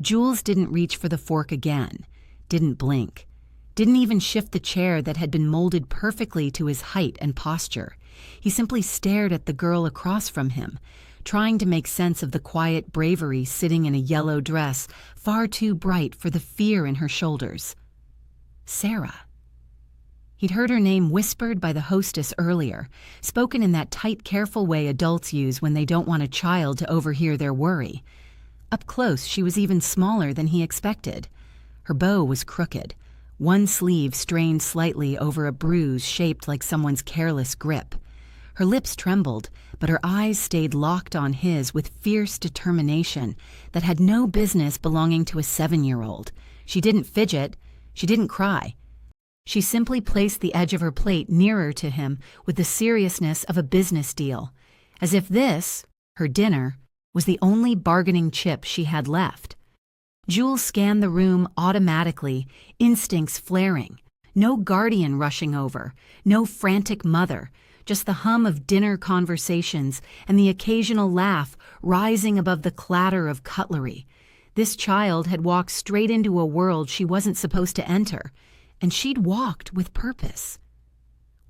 Jules didn't reach for the fork again, didn't blink, didn't even shift the chair that had been molded perfectly to his height and posture. He simply stared at the girl across from him, trying to make sense of the quiet bravery sitting in a yellow dress far too bright for the fear in her shoulders. Sarah. He'd heard her name whispered by the hostess earlier, spoken in that tight, careful way adults use when they don't want a child to overhear their worry. Up close, she was even smaller than he expected. Her bow was crooked, one sleeve strained slightly over a bruise shaped like someone's careless grip. Her lips trembled, but her eyes stayed locked on his with fierce determination that had no business belonging to a 7-year-old. She didn't fidget. She didn't cry. She simply placed the edge of her plate nearer to him with the seriousness of a business deal, as if this, her dinner, was the only bargaining chip she had left. Jules scanned the room automatically, instincts flaring. No guardian rushing over, no frantic mother, just the hum of dinner conversations and the occasional laugh rising above the clatter of cutlery. This child had walked straight into a world she wasn't supposed to enter, and she'd walked with purpose.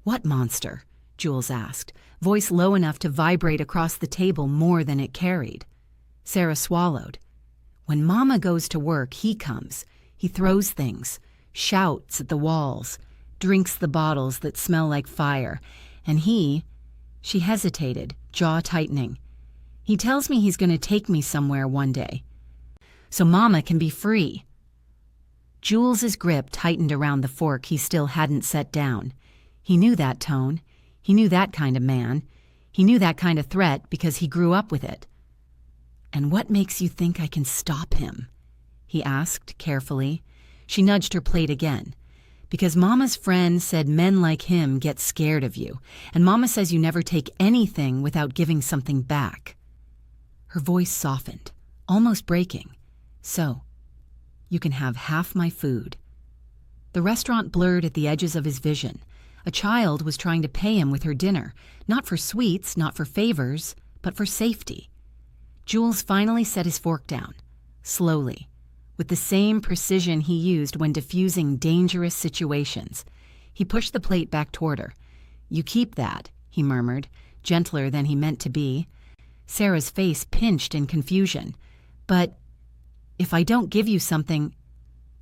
"What monster?" Jules asked, voice low enough to vibrate across the table more than it carried. Sarah swallowed. "When Mama goes to work, he comes. He throws things, shouts at the walls, drinks the bottles that smell like fire, and she hesitated, jaw tightening. "He tells me he's going to take me somewhere one day, so Mama can be free." Jules's grip tightened around the fork he still hadn't set down. He knew that tone. He knew that kind of man. He knew that kind of threat because he grew up with it. "And what makes you think I can stop him?" he asked carefully. She nudged her plate again. "Because Mama's friend said men like him get scared of you, and Mama says you never take anything without giving something back." Her voice softened, almost breaking. "So, you can have half my food." The restaurant blurred at the edges of his vision. A child was trying to pay him with her dinner, not for sweets, not for favors, but for safety. Jules finally set his fork down, slowly, with the same precision he used when diffusing dangerous situations. He pushed the plate back toward her. "You keep that," he murmured, gentler than he meant to be. Sarah's face pinched in confusion. "But if I don't give you something—"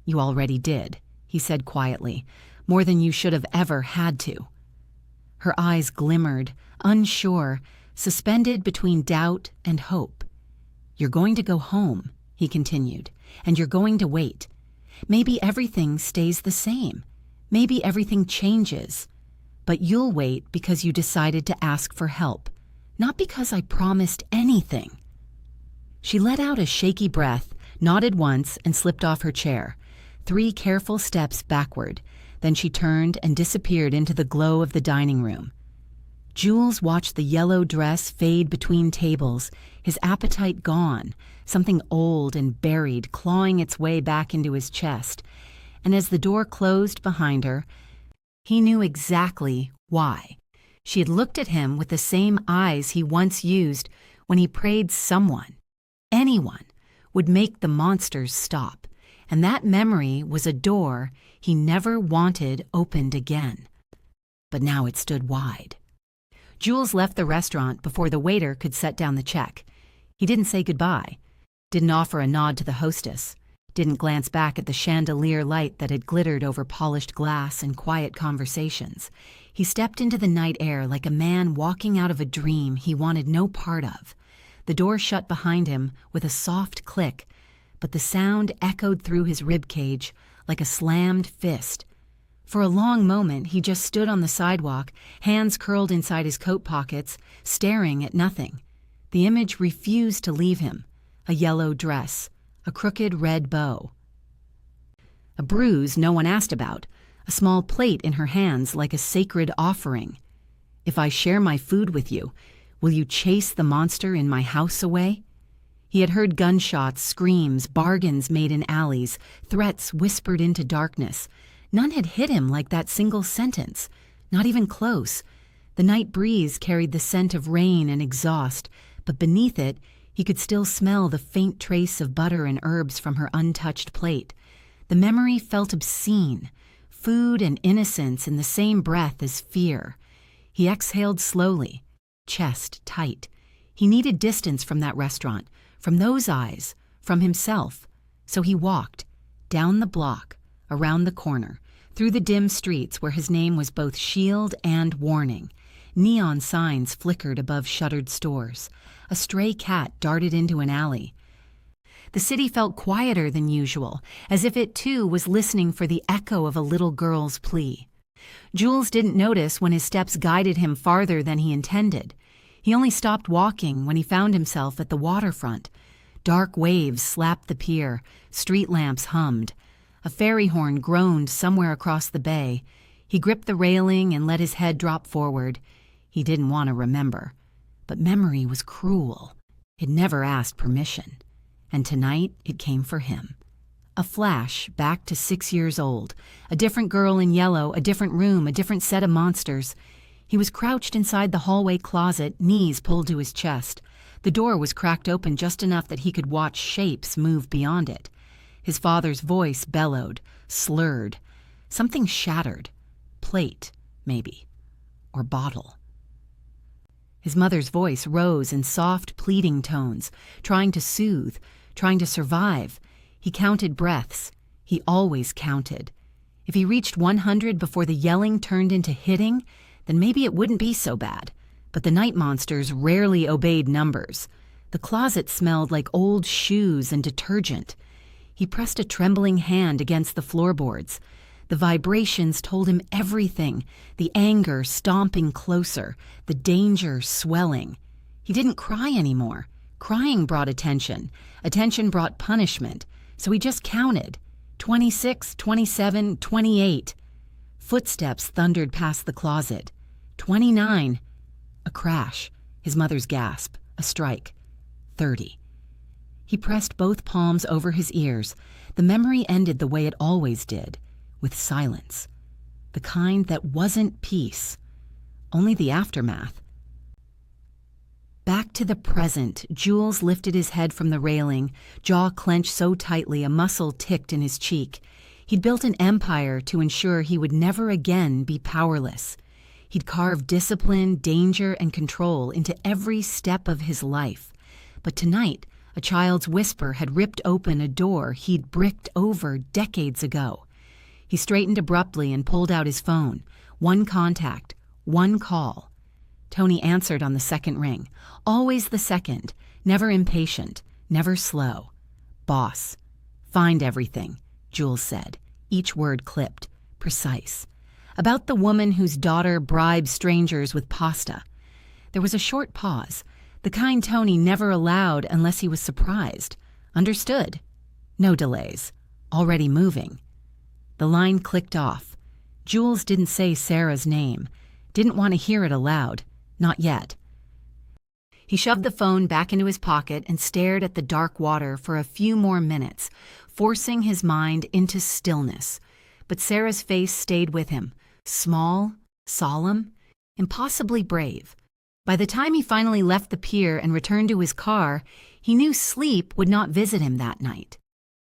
"You already did," he said quietly, "more than you should have ever had to." Her eyes glimmered, unsure, suspended between doubt and hope. "You're going to go home," he continued, "and you're going to wait. Maybe everything stays the same. Maybe everything changes. But you'll wait because you decided to ask for help, not because I promised anything." She let out a shaky breath, nodded once, and slipped off her chair. 3 careful steps backward. Then she turned and disappeared into the glow of the dining room. Jules watched the yellow dress fade between tables, his appetite gone, something old and buried clawing its way back into his chest. And as the door closed behind her, he knew exactly why. She had looked at him with the same eyes he once used when he prayed someone, anyone, would make the monsters stop. And that memory was a door he never wanted opened again. But now it stood wide. Jules left the restaurant before the waiter could set down the check. He didn't say goodbye, didn't offer a nod to the hostess, didn't glance back at the chandelier light that had glittered over polished glass and quiet conversations. He stepped into the night air like a man walking out of a dream he wanted no part of. The door shut behind him with a soft click, but the sound echoed through his ribcage like a slammed fist. For a long moment, he just stood on the sidewalk, hands curled inside his coat pockets, staring at nothing. The image refused to leave him. A yellow dress, a crooked red bow. A bruise no one asked about, a small plate in her hands like a sacred offering. "If I share my food with you, will you chase the monster in my house away?" He had heard gunshots, screams, bargains made in alleys, threats whispered into darkness. None had hit him like that single sentence, not even close. The night breeze carried the scent of rain and exhaust, but beneath it, He could still smell the faint trace of butter and herbs from her untouched plate. The memory felt obscene, food and innocence in the same breath as fear. He exhaled slowly, chest tight. He needed distance from that restaurant, from those eyes, from himself. So he walked, down the block, around the corner, through the dim streets where his name was both shield and warning. Neon signs flickered above shuttered stores. A stray cat darted into an alley. The city felt quieter than usual, as if it too was listening for the echo of a little girl's plea. Jules didn't notice when his steps guided him farther than he intended. He only stopped walking when he found himself at the waterfront. Dark waves slapped the pier, street lamps hummed. A ferry horn groaned somewhere across the bay. He gripped the railing and let his head drop forward. He didn't want to remember. But memory was cruel. It never asked permission. And tonight it came for him. A flash back to 6 years old. A different girl in yellow, a different room, a different set of monsters. He was crouched inside the hallway closet, knees pulled to his chest. The door was cracked open just enough that he could watch shapes move beyond it. His father's voice bellowed, slurred. Something shattered. Plate, maybe. Or bottle. His mother's voice rose in soft, pleading tones, trying to soothe, trying to survive. He counted breaths. He always counted. If he reached 100 before the yelling turned into hitting, then maybe it wouldn't be so bad. But the night monsters rarely obeyed numbers. The closet smelled like old shoes and detergent. He pressed a trembling hand against the floorboards. The vibrations told him everything, the anger stomping closer, the danger swelling. He didn't cry anymore. Crying brought attention. Attention brought punishment. So he just counted. 26, 27, 28. Footsteps thundered past the closet. 29. A crash. His mother's gasp. A strike. 30. He pressed both palms over his ears. The memory ended the way it always did. With silence. The kind that wasn't peace. Only the aftermath. Back to the present, Jules lifted his head from the railing, jaw clenched so tightly a muscle ticked in his cheek. He'd built an empire to ensure he would never again be powerless. He'd carved discipline, danger, and control into every step of his life. But tonight, a child's whisper had ripped open a door he'd bricked over decades ago. He straightened abruptly and pulled out his phone. One contact, one call. Tony answered on the second ring. Always the second, never impatient, never slow. Boss. Find everything, Jules said, each word clipped, precise. About the woman whose daughter bribed strangers with pasta. There was a short pause, the kind Tony never allowed unless he was surprised. Understood. No delays. Already moving. The line clicked off. Jules didn't say Sarah's name. Didn't want to hear it aloud. Not yet. He shoved the phone back into his pocket and stared at the dark water for a few more minutes, forcing his mind into stillness. But Sarah's face stayed with him, small, solemn, impossibly brave. By the time he finally left the pier and returned to his car, he knew sleep would not visit him that night.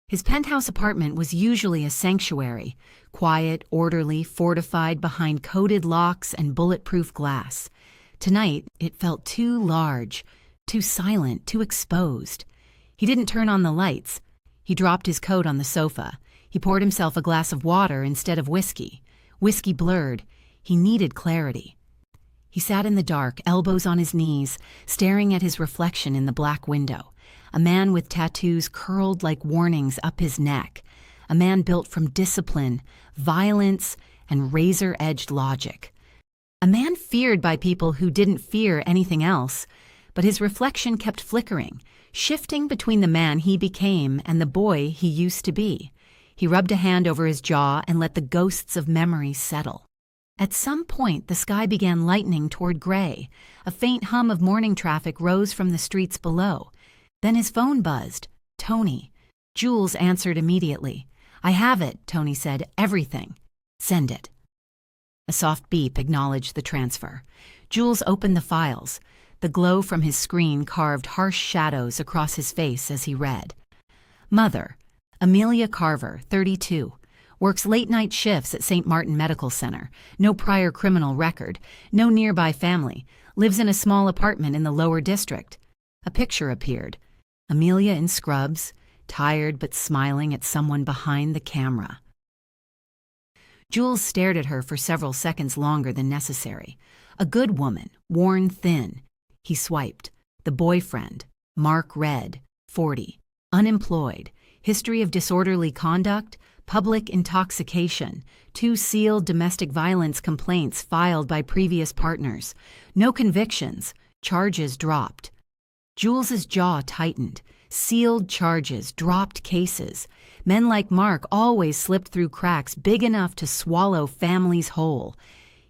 His penthouse apartment was usually a sanctuary, quiet, orderly, fortified behind coated locks and bulletproof glass. Tonight, it felt too large, too silent, too exposed. He didn't turn on the lights. He dropped his coat on the sofa. He poured himself a glass of water instead of whiskey. Whiskey blurred. He needed clarity. He sat in the dark, elbows on his knees, staring at his reflection in the black window. A man with tattoos curled like warnings up his neck. A man built from discipline, violence, and razor-edged logic. A man feared by people who didn't fear anything else. But his reflection kept flickering, shifting between the man he became and the boy he used to be. He rubbed a hand over his jaw and let the ghosts of memory settle. At some point, the sky began lightening toward gray. A faint hum of morning traffic rose from the streets below. Then his phone buzzed. Tony. Jules answered immediately. "I have it," Tony said. "Everything. Send it." A soft beep acknowledged the transfer. Jules opened the files. The glow from his screen carved harsh shadows across his face as he read. Mother, Amelia Carver, 32. Works late-night shifts at St. Martin Medical Center. No prior criminal record. No nearby family. Lives in a small apartment in the lower district. A picture appeared. Amelia in scrubs, tired but smiling at someone behind the camera. Jules stared at her for several seconds longer than necessary. A good woman, worn thin. He swiped. The boyfriend, Mark Red, 40. Unemployed. History of disorderly conduct. Public intoxication, 2 sealed domestic violence complaints filed by previous partners. No convictions, charges dropped. Jules's jaw tightened. Sealed charges, dropped cases. Men like Mark always slipped through cracks big enough to swallow families whole.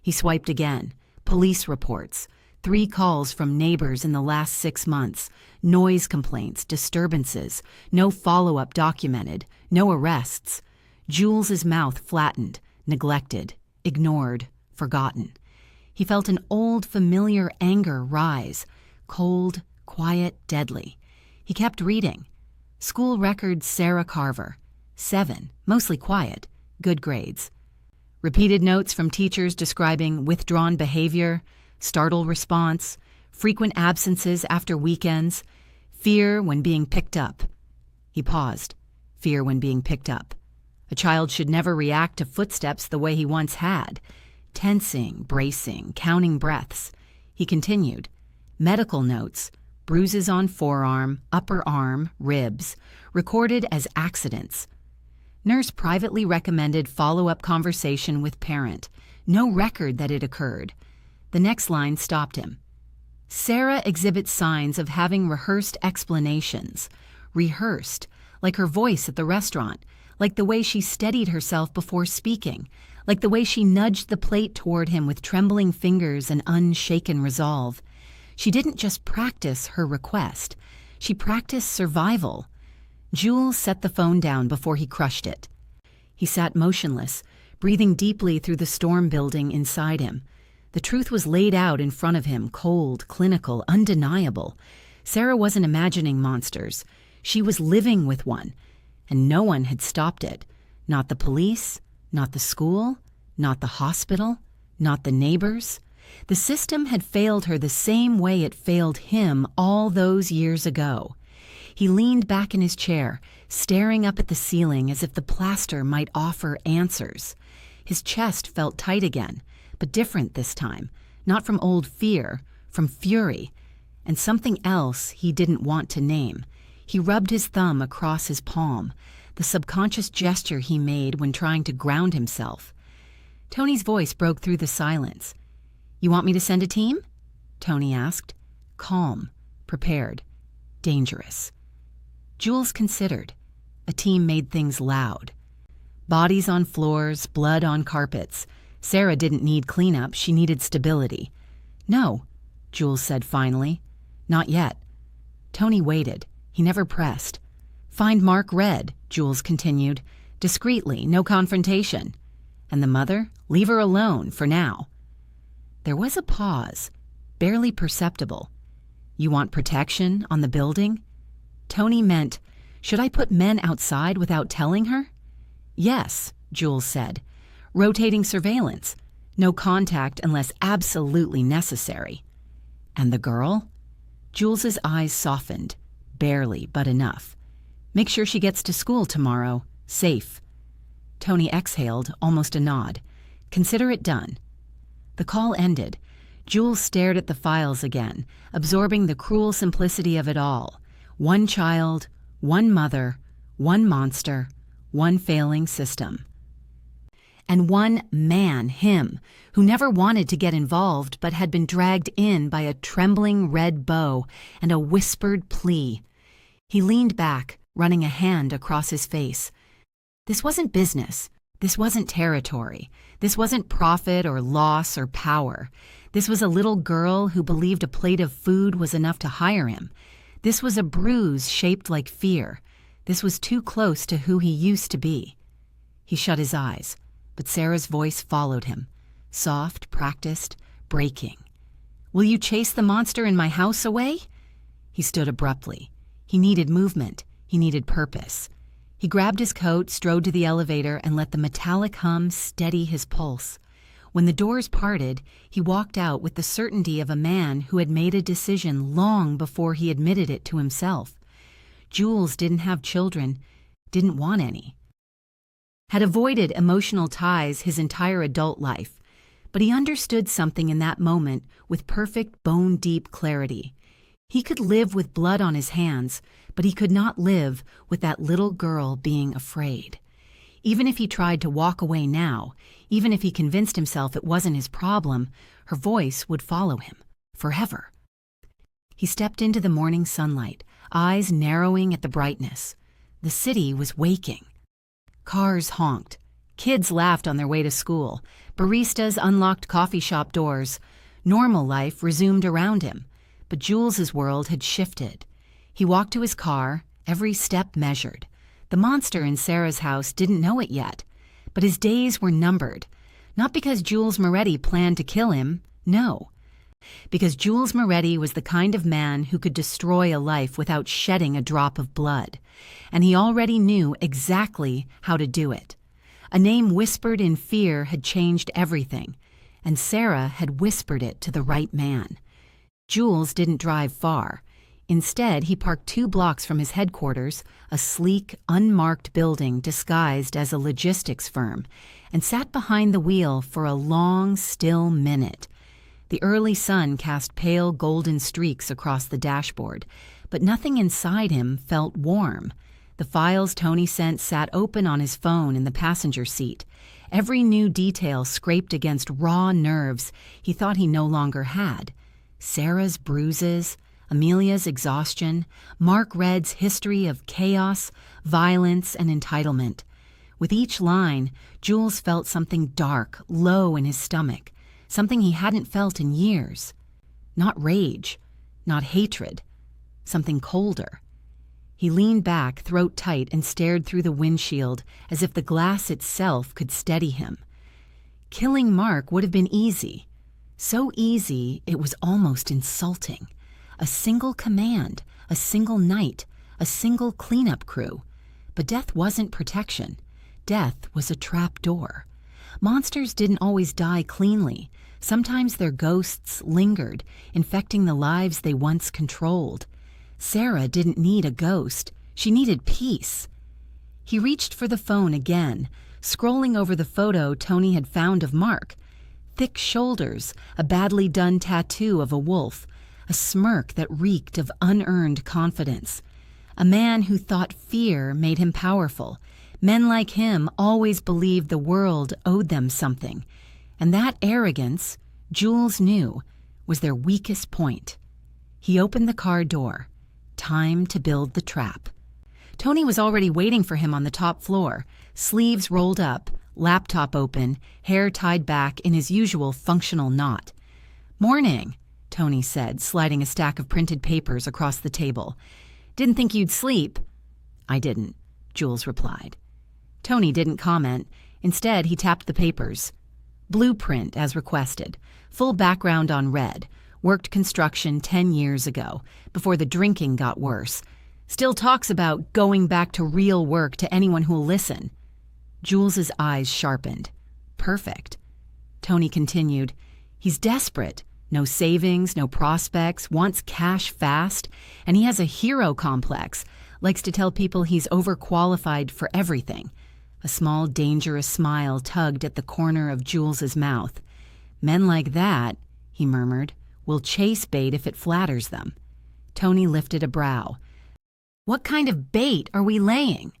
He swiped again. Police reports. 3 calls from neighbors in the last 6 months. Noise complaints, disturbances. No follow-up documented. No arrests. Jules's mouth flattened, neglected, ignored, forgotten. He felt an old, familiar anger rise, cold, quiet, deadly. He kept reading. School record Sarah Carver, 7, mostly quiet, good grades. Repeated notes from teachers describing withdrawn behavior, startle response, frequent absences after weekends, fear when being picked up. He paused. Fear when being picked up. A child should never react to footsteps the way he once had. Tensing, bracing, counting breaths. He continued. Medical notes, bruises on forearm, upper arm, ribs, recorded as accidents. Nurse privately recommended follow-up conversation with parent. No record that it occurred. The next line stopped him. Sarah exhibits signs of having rehearsed explanations. Rehearsed, like her voice at the restaurant. Like the way she steadied herself before speaking, like the way she nudged the plate toward him with trembling fingers and unshaken resolve. She didn't just practice her request, she practiced survival. Jules set the phone down before he crushed it. He sat motionless, breathing deeply through the storm building inside him. The truth was laid out in front of him, cold, clinical, undeniable. Sarah wasn't imagining monsters. She was living with one. And no one had stopped it. Not the police, not the school, not the hospital, not the neighbors. The system had failed her the same way it failed him all those years ago. He leaned back in his chair, staring up at the ceiling as if the plaster might offer answers. His chest felt tight again, but different this time. Not from old fear, from fury, and something else he didn't want to name. He rubbed his thumb across his palm, the subconscious gesture he made when trying to ground himself. Tony's voice broke through the silence. You want me to send a team? Tony asked. Calm, prepared, dangerous. Jules considered. A team made things loud. Bodies on floors, blood on carpets. Sarah didn't need cleanup, she needed stability. No, Jules said finally. Not yet. Tony waited. He never pressed. Find Mark Red, Jules continued. Discreetly, no confrontation. And the mother? Leave her alone, for now. There was a pause, barely perceptible. You want protection on the building? Tony meant, should I put men outside without telling her? Yes, Jules said. Rotating surveillance. No contact unless absolutely necessary. And the girl? Jules's eyes softened. Barely, but enough. Make sure she gets to school tomorrow. Safe. Tony exhaled, almost a nod. Consider it done. The call ended. Jules stared at the files again, absorbing the cruel simplicity of it all. One child, one mother, one monster, one failing system. And one man, him, who never wanted to get involved but had been dragged in by a trembling red bow and a whispered plea. He leaned back, running a hand across his face. This wasn't business. This wasn't territory. This wasn't profit or loss or power. This was a little girl who believed a plate of food was enough to hire him. This was a bruise shaped like fear. This was too close to who he used to be. He shut his eyes, but Sarah's voice followed him, soft, practiced, breaking. Will you chase the monster in my house away? He stood abruptly. He needed movement. He needed purpose. He grabbed his coat, strode to the elevator, and let the metallic hum steady his pulse. When the doors parted, he walked out with the certainty of a man who had made a decision long before he admitted it to himself. Jules didn't have children, didn't want any. Had avoided emotional ties his entire adult life, but he understood something in that moment with perfect bone-deep clarity. He could live with blood on his hands, but he could not live with that little girl being afraid. Even if he tried to walk away now, even if he convinced himself it wasn't his problem, her voice would follow him, forever. He stepped into the morning sunlight, eyes narrowing at the brightness. The city was waking. Cars honked. Kids laughed on their way to school. Baristas unlocked coffee shop doors. Normal life resumed around him. But Jules's world had shifted. He walked to his car, every step measured. The monster in Sarah's house didn't know it yet, but his days were numbered. Not because Jules Moretti planned to kill him, no. Because Jules Moretti was the kind of man who could destroy a life without shedding a drop of blood. And he already knew exactly how to do it. A name whispered in fear had changed everything, and Sarah had whispered it to the right man. Jules didn't drive far. Instead, he parked 2 blocks from his headquarters, a sleek, unmarked building disguised as a logistics firm, and sat behind the wheel for a long, still minute. The early sun cast pale golden streaks across the dashboard, but nothing inside him felt warm. The files Tony sent sat open on his phone in the passenger seat. Every new detail scraped against raw nerves he thought he no longer had. Sarah's bruises, Amelia's exhaustion, Mark Red's history of chaos, violence, and entitlement. With each line, Jules felt something dark, low in his stomach, something he hadn't felt in years. Not rage, not hatred, something colder. He leaned back, throat tight, and stared through the windshield as if the glass itself could steady him. Killing Mark would have been easy. So easy, it was almost insulting. A single command, a single night, a single cleanup crew. But death wasn't protection. Death was a trap door. Monsters didn't always die cleanly. Sometimes their ghosts lingered, infecting the lives they once controlled. Sarah didn't need a ghost. She needed peace. He reached for the phone again, scrolling over the photo Tony had found of Mark. Thick shoulders, a badly done tattoo of a wolf, a smirk that reeked of unearned confidence. A man who thought fear made him powerful. Men like him always believed the world owed them something. And that arrogance, Jules knew, was their weakest point. He opened the car door. Time to build the trap. Tony was already waiting for him on the top floor, sleeves rolled up, laptop open, hair tied back in his usual functional knot. "Morning," Tony said, sliding a stack of printed papers across the table. "Didn't think you'd sleep." "I didn't," Jules replied. Tony didn't comment. Instead, he tapped the papers. Blueprint, as requested. Full background on Red. Worked construction 10 years ago, before the drinking got worse. Still talks about going back to real work to anyone who'll listen. Jules's eyes sharpened. Perfect. Tony continued. He's desperate. No savings, no prospects, wants cash fast, and he has a hero complex. Likes to tell people he's overqualified for everything. A small, dangerous smile tugged at the corner of Jules's mouth. Men like that, he murmured, will chase bait if it flatters them. Tony lifted a brow. What kind of bait are we laying?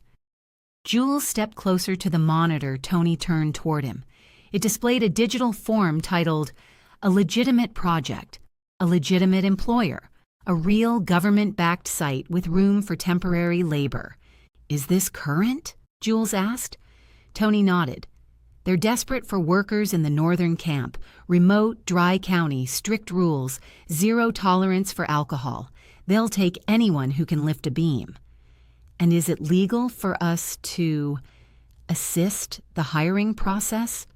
Jules stepped closer to the monitor Tony turned toward him. It displayed a digital form titled, "A legitimate project, a legitimate employer, a real government-backed site with room for temporary labor." "Is this current?" Jules asked. Tony nodded. "They're desperate for workers in the northern camp. Remote, dry county, strict rules, zero tolerance for alcohol. They'll take anyone who can lift a beam." "And is it legal for us to assist the hiring process?"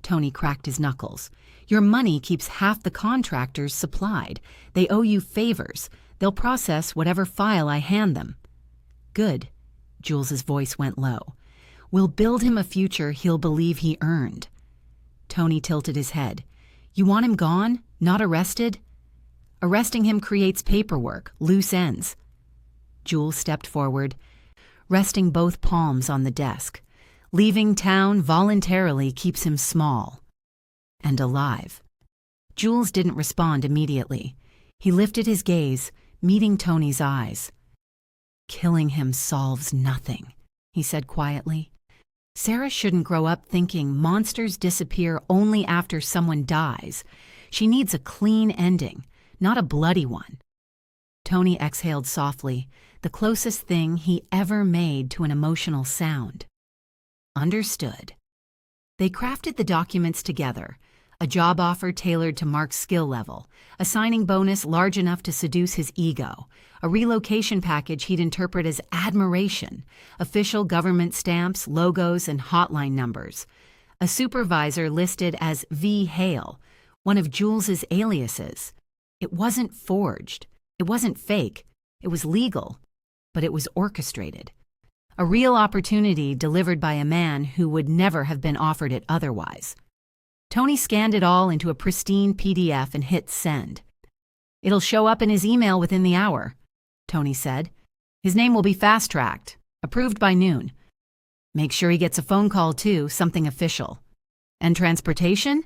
Tony cracked his knuckles. "Your money keeps half the contractors supplied. They owe you favors. They'll process whatever file I hand them." "Good." Jules's voice went low. "We'll build him a future he'll believe he earned." Tony tilted his head. "You want him gone? Not arrested?" "Arresting him creates paperwork, loose ends." Jules stepped forward, resting both palms on the desk. "Leaving town voluntarily keeps him small and alive." Jules didn't respond immediately. He lifted his gaze, meeting Tony's eyes. "Killing him solves nothing," he said quietly. "Sarah shouldn't grow up thinking monsters disappear only after someone dies. She needs a clean ending, not a bloody one." Tony exhaled softly, the closest thing he ever made to an emotional sound. "Understood." They crafted the documents together, a job offer tailored to Mark's skill level, a signing bonus large enough to seduce his ego, a relocation package he'd interpret as admiration, official government stamps, logos, and hotline numbers, a supervisor listed as V. Hale, one of Jules's aliases. It wasn't forged. It wasn't fake. It was legal, but it was orchestrated. A real opportunity delivered by a man who would never have been offered it otherwise. Tony scanned it all into a pristine PDF and hit send. "It'll show up in his email within the hour," Tony said. "His name will be fast-tracked, approved by noon. Make sure he gets a phone call too, something official. And transportation?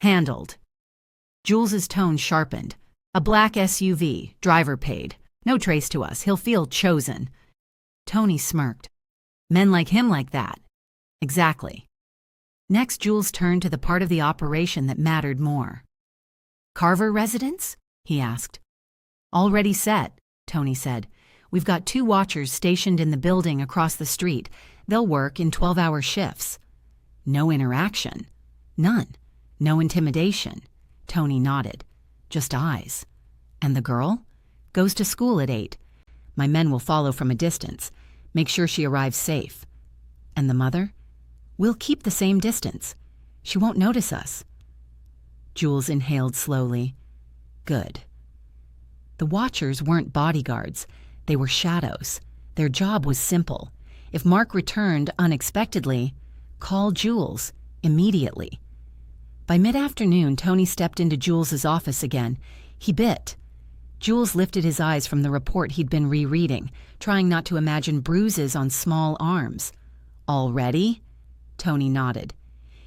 Handled." Jules's tone sharpened. "A black SUV, driver paid. No trace to us. He'll feel chosen." Tony smirked. "Men like him like that." "Exactly." Next, Jules turned to the part of the operation that mattered more. "Carver residence?" he asked. "Already set," Tony said. "We've got 2 watchers stationed in the building across the street. They'll work in 12-hour shifts." "No interaction?" "None. No intimidation." Tony nodded. "Just eyes." "And the girl?" "Goes to school at 8. My men will follow from a distance. Make sure she arrives safe." "And the mother?" "We'll keep the same distance. She won't notice us." Jules inhaled slowly. "Good." The watchers weren't bodyguards. They were shadows. Their job was simple. If Mark returned unexpectedly, call Jules immediately. By mid-afternoon, Tony stepped into Jules's office again. He bit. Jules lifted his eyes from the report he'd been rereading, trying not to imagine bruises on small arms. "All ready?" Tony nodded.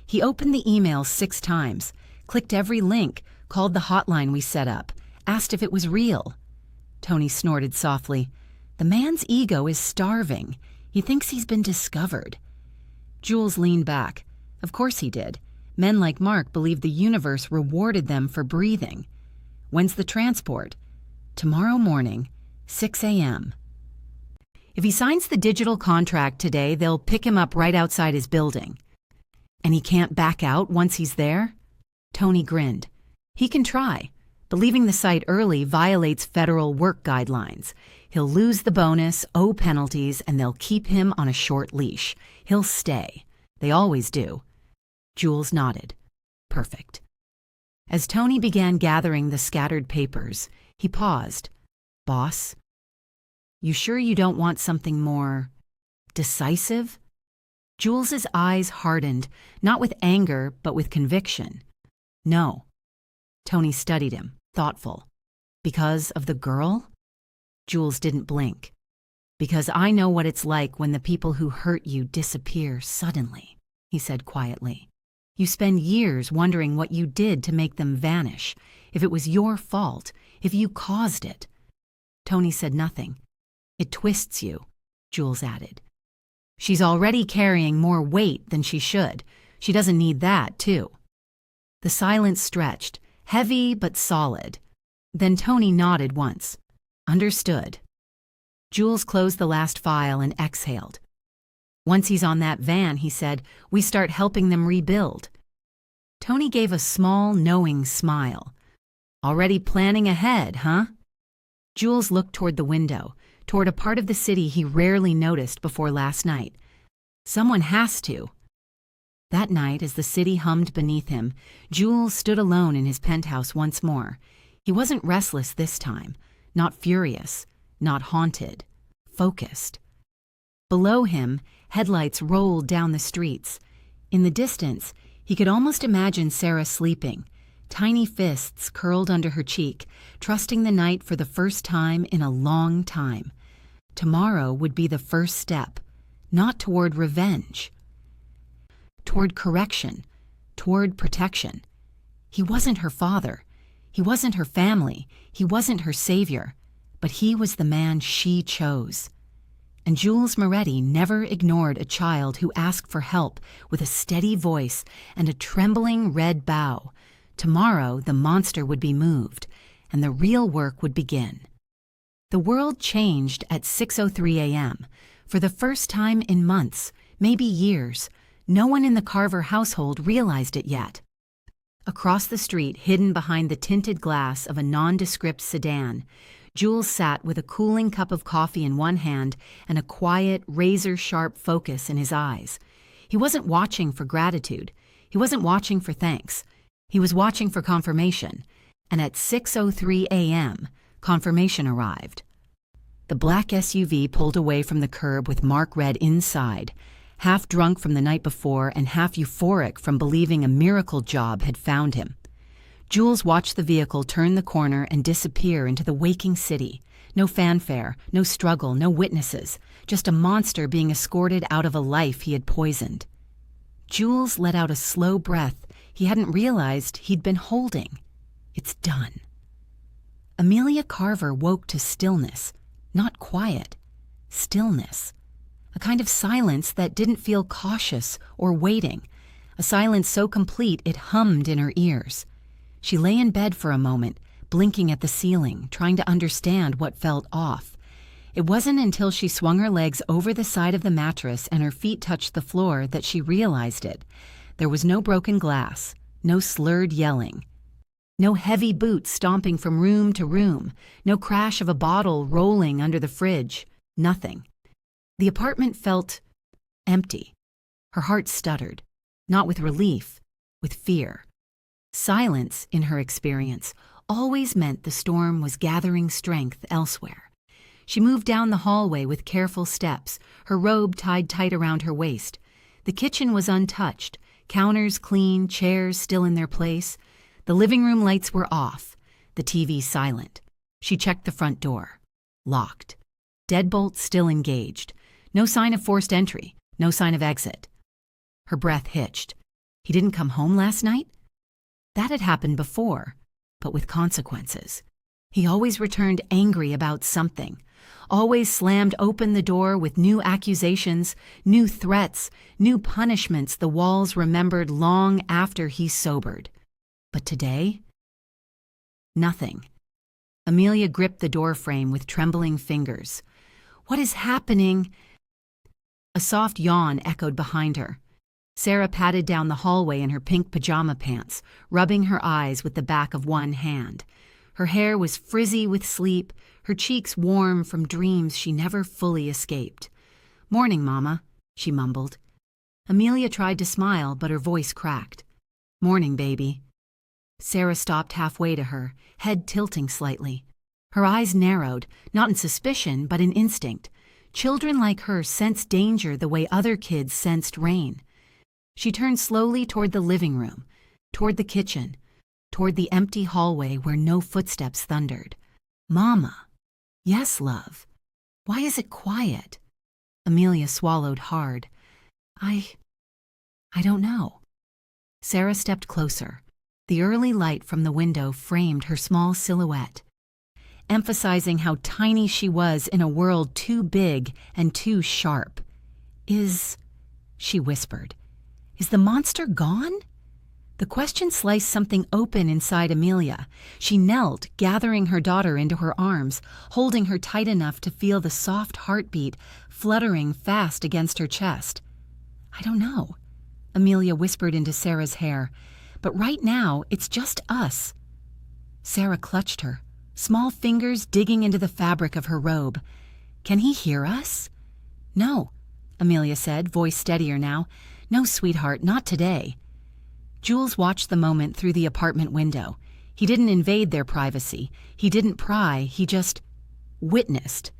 He opened the email 6 times, clicked every link, called the hotline we set up, asked if it was real. Tony snorted softly. The man's ego is starving. He thinks he's been discovered. Jules leaned back. Of course he did. Men like Mark believed the universe rewarded them for breathing. "When's the transport?" "Tomorrow morning, 6 a.m. If he signs the digital contract today, they'll pick him up right outside his building." "And he can't back out once he's there?" Tony grinned. "He can try, but leaving the site early violates federal work guidelines. He'll lose the bonus, owe penalties, and they'll keep him on a short leash. He'll stay. They always do." Jules nodded. "Perfect." As Tony began gathering the scattered papers, he paused. "Boss, you sure you don't want something more decisive?" Jules's eyes hardened, not with anger, but with conviction. "No." Tony studied him, thoughtful. "Because of the girl?" Jules didn't blink. "Because I know what it's like when the people who hurt you disappear suddenly," he said quietly. "You spend years wondering what you did to make them vanish, if it was your fault, if you caused it." Tony said nothing. "It twists you," Jules added. "She's already carrying more weight than she should. She doesn't need that, too." The silence stretched, heavy but solid. Then Tony nodded once. "Understood." Jules closed the last file and exhaled. "Once he's on that van," he said, "we start helping them rebuild." Tony gave a small, knowing smile. "Already planning ahead, huh?" Jules looked toward the window, toward a part of the city he rarely noticed before last night. "Someone has to." That night, as the city hummed beneath him, Jules stood alone in his penthouse once more. He wasn't restless this time, not furious, not haunted, focused. Below him, headlights rolled down the streets. In the distance, he could almost imagine Sarah sleeping, tiny fists curled under her cheek, trusting the night for the first time in a long time. Tomorrow would be the first step, not toward revenge, toward correction, toward protection. He wasn't her father. He wasn't her family. He wasn't her savior. But he was the man she chose. And Jules Moretti never ignored a child who asked for help with a steady voice and a trembling red bow. Tomorrow, the monster would be moved, and the real work would begin. The world changed at 6:03 a.m. For the first time in months, maybe years. No one in the Carver household realized it yet. Across the street, hidden behind the tinted glass of a nondescript sedan, Jules sat with a cooling cup of coffee in one hand and a quiet, razor-sharp focus in his eyes. He wasn't watching for gratitude. He wasn't watching for thanks. He was watching for confirmation. And at 6:03 a.m., confirmation arrived. The black SUV pulled away from the curb with Mark Red inside, half drunk from the night before and half euphoric from believing a miracle job had found him. Jules watched the vehicle turn the corner and disappear into the waking city. No fanfare, no struggle, no witnesses, just a monster being escorted out of a life he had poisoned. Jules let out a slow breath he hadn't realized he'd been holding. It's done. Amelia Carver woke to stillness, not quiet, stillness. A kind of silence that didn't feel cautious or waiting, a silence so complete it hummed in her ears. She lay in bed for a moment, blinking at the ceiling, trying to understand what felt off. It wasn't until she swung her legs over the side of the mattress and her feet touched the floor that she realized it. There was no broken glass, no slurred yelling, no heavy boots stomping from room to room, no crash of a bottle rolling under the fridge, nothing. The apartment felt empty. Her heart stuttered, not with relief, with fear. Silence, in her experience, always meant the storm was gathering strength elsewhere. She moved down the hallway with careful steps, her robe tied tight around her waist. The kitchen was untouched, counters clean, chairs still in their place. The living room lights were off, the TV silent. She checked the front door. Locked. Deadbolt still engaged. No sign of forced entry, no sign of exit. Her breath hitched. He didn't come home last night? That had happened before, but with consequences. He always returned angry about something, always slammed open the door with new accusations, new threats, new punishments the walls remembered long after he sobered. But today? Nothing. Amelia gripped the door frame with trembling fingers. What is happening? A soft yawn echoed behind her. Sarah patted down the hallway in her pink pajama pants, rubbing her eyes with the back of one hand. Her hair was frizzy with sleep, her cheeks warm from dreams she never fully escaped. "Morning, Mama," she mumbled. Amelia tried to smile, but her voice cracked. "Morning, baby." Sarah stopped halfway to her, head tilting slightly. Her eyes narrowed, not in suspicion, but in instinct. Children like her sense danger the way other kids sensed rain. She turned slowly toward the living room, toward the kitchen, toward the empty hallway where no footsteps thundered. "Mama." "Yes, love." "Why is it quiet?" Amelia swallowed hard. I don't know." Sarah stepped closer. The early light from the window framed her small silhouette, emphasizing how tiny she was in a world too big and too sharp. She whispered, "Is the monster gone?" The question sliced something open inside Amelia. She knelt, gathering her daughter into her arms, holding her tight enough to feel the soft heartbeat fluttering fast against her chest. "I don't know," Amelia whispered into Sarah's hair, "but right now it's just us." Sarah clutched her, small fingers digging into the fabric of her robe. "Can he hear us?" "No," Amelia said, voice steadier now. "No, sweetheart, not today." Jules watched the moment through the apartment window. He didn't invade their privacy. He didn't pry. He just witnessed.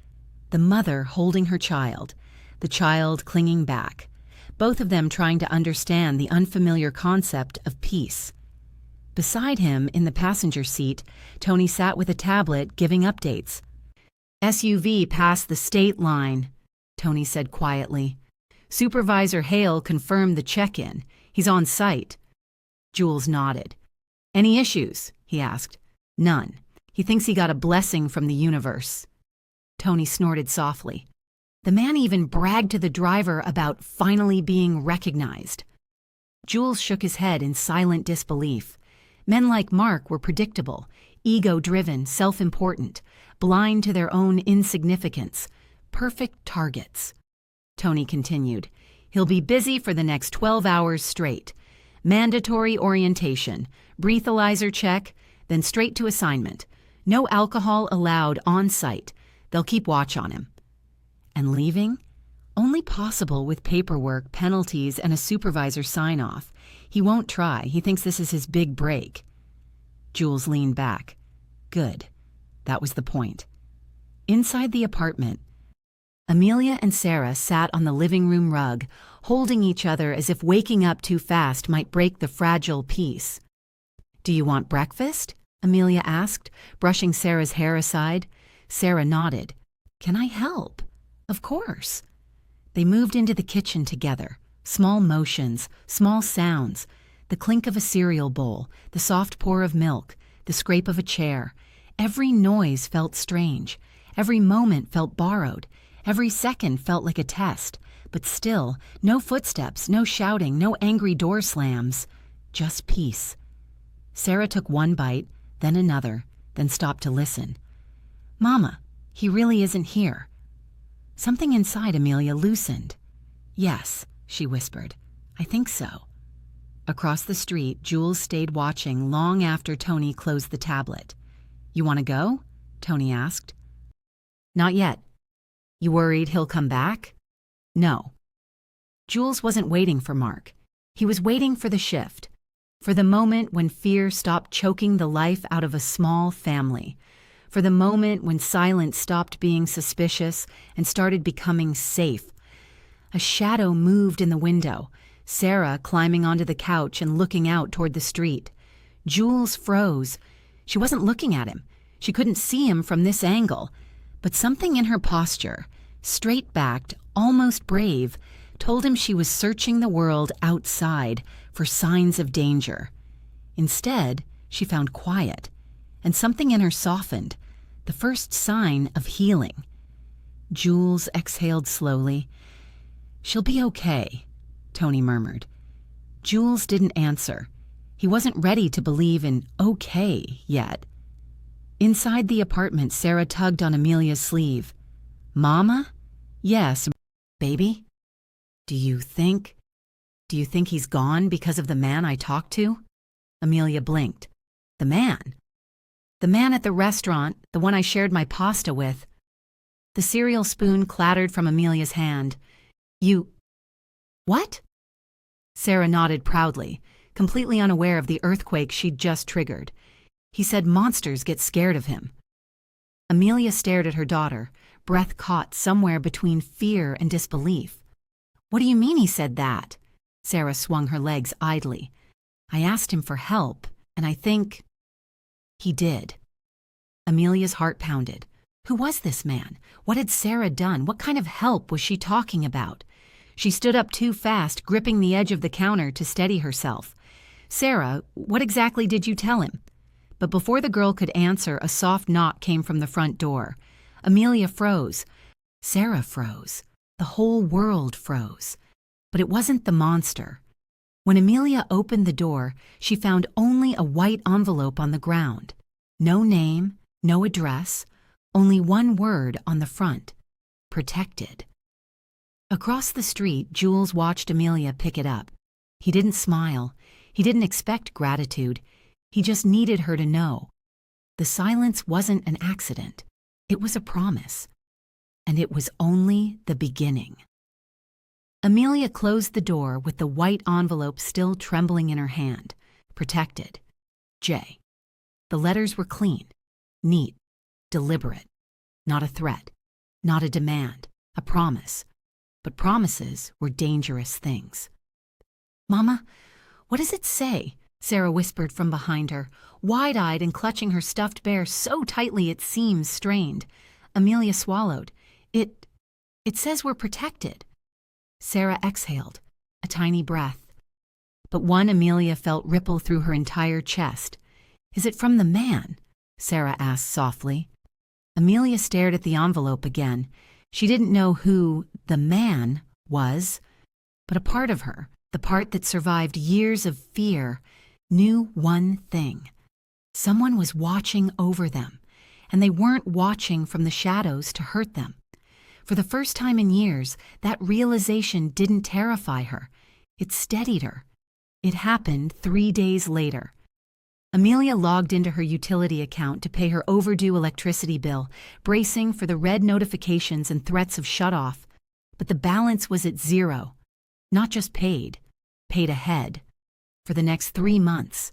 The mother holding her child, the child clinging back, both of them trying to understand the unfamiliar concept of peace. Beside him, in the passenger seat, Tony sat with a tablet giving updates. "SUV passed the state line," Tony said quietly. "Supervisor Hale confirmed the check-in. He's on site." Jules nodded. "Any issues?" he asked. "None. He thinks he got a blessing from the universe." Tony snorted softly. The man even bragged to the driver about finally being recognized. Jules shook his head in silent disbelief. Men like Mark were predictable, ego-driven, self-important, blind to their own insignificance, perfect targets. Tony continued. "He'll be busy for the next 12 hours straight. Mandatory orientation, breathalyzer check, then straight to assignment. No alcohol allowed on site. They'll keep watch on him." And leaving? Only possible with paperwork, penalties, and a supervisor sign-off. He won't try. He thinks this is his big break. Jules leaned back. Good. That was the point. Inside the apartment, Amelia and Sarah sat on the living room rug, holding each other as if waking up too fast might break the fragile peace. "Do you want breakfast?" Amelia asked, brushing Sarah's hair aside. Sarah nodded. "Can I help?" "Of course." They moved into the kitchen together. Small motions, small sounds, the clink of a cereal bowl, the soft pour of milk, the scrape of a chair. Every noise felt strange. Every moment felt borrowed. Every second felt like a test. But still, no footsteps, no shouting, no angry door slams. Just peace. Sarah took one bite, then another, then stopped to listen. "Mama, he really isn't here." Something inside Amelia loosened. "Yes," she whispered. "I think so." Across the street, Jules stayed watching long after Tony closed the tablet. "You want to go?" Tony asked. "Not yet." "You worried he'll come back?" "No." Jules wasn't waiting for Mark. He was waiting for the shift, for the moment when fear stopped choking the life out of a small family, for the moment when silence stopped being suspicious and started becoming safe. A shadow moved in the window, Sarah climbing onto the couch and looking out toward the street. Jules froze. She wasn't looking at him. She couldn't see him from this angle. But something in her posture, straight-backed, almost brave, told him she was searching the world outside for signs of danger. Instead, she found quiet, and something in her softened, the first sign of healing. Jules exhaled slowly. "She'll be okay," Tony murmured. Jules didn't answer. He wasn't ready to believe in okay yet. Inside the apartment, Sarah tugged on Amelia's sleeve. "Mama?" "Yes, baby." Do you think he's gone because of the man I talked to?" Amelia blinked. "The man?" "The man at the restaurant, the one I shared my pasta with." The cereal spoon clattered from Amelia's hand. "You... what?" Sarah nodded proudly, completely unaware of the earthquake she'd just triggered. "He said monsters get scared of him." Amelia stared at her daughter, breath caught somewhere between fear and disbelief. "What do you mean he said that?" Sarah swung her legs idly. "I asked him for help, and I think he did." Amelia's heart pounded. Who was this man? What had Sarah done? What kind of help was she talking about? She stood up too fast, gripping the edge of the counter to steady herself. "Sarah, what exactly did you tell him?" But before the girl could answer, a soft knock came from the front door. Amelia froze. Sarah froze. The whole world froze. But it wasn't the monster. When Amelia opened the door, she found only a white envelope on the ground. No name, no address, only one word on the front. Protected. Across the street, Jules watched Amelia pick it up. He didn't smile. He didn't expect gratitude. He just needed her to know. The silence wasn't an accident. It was a promise. And it was only the beginning. Amelia closed the door with the white envelope still trembling in her hand. Protected. J. The letters were clean, neat, deliberate. Not a threat, not a demand, a promise. But promises were dangerous things. "Mama, what does it say?" Sarah whispered from behind her, wide-eyed and clutching her stuffed bear so tightly it seemed strained. Amelia swallowed. It says we're protected." Sarah exhaled, a tiny breath. But one Amelia felt ripple through her entire chest. "Is it from the man?" Sarah asked softly. Amelia stared at the envelope again. She didn't know who the man was, but a part of her, the part that survived years of fear, knew one thing. Someone was watching over them, and they weren't watching from the shadows to hurt them. For the first time in years, that realization didn't terrify her. It steadied her. It happened 3 days later. Amelia logged into her utility account to pay her overdue electricity bill, bracing for the red notifications and threats of shutoff. But the balance was at zero. Not just paid ahead. For the next 3 months.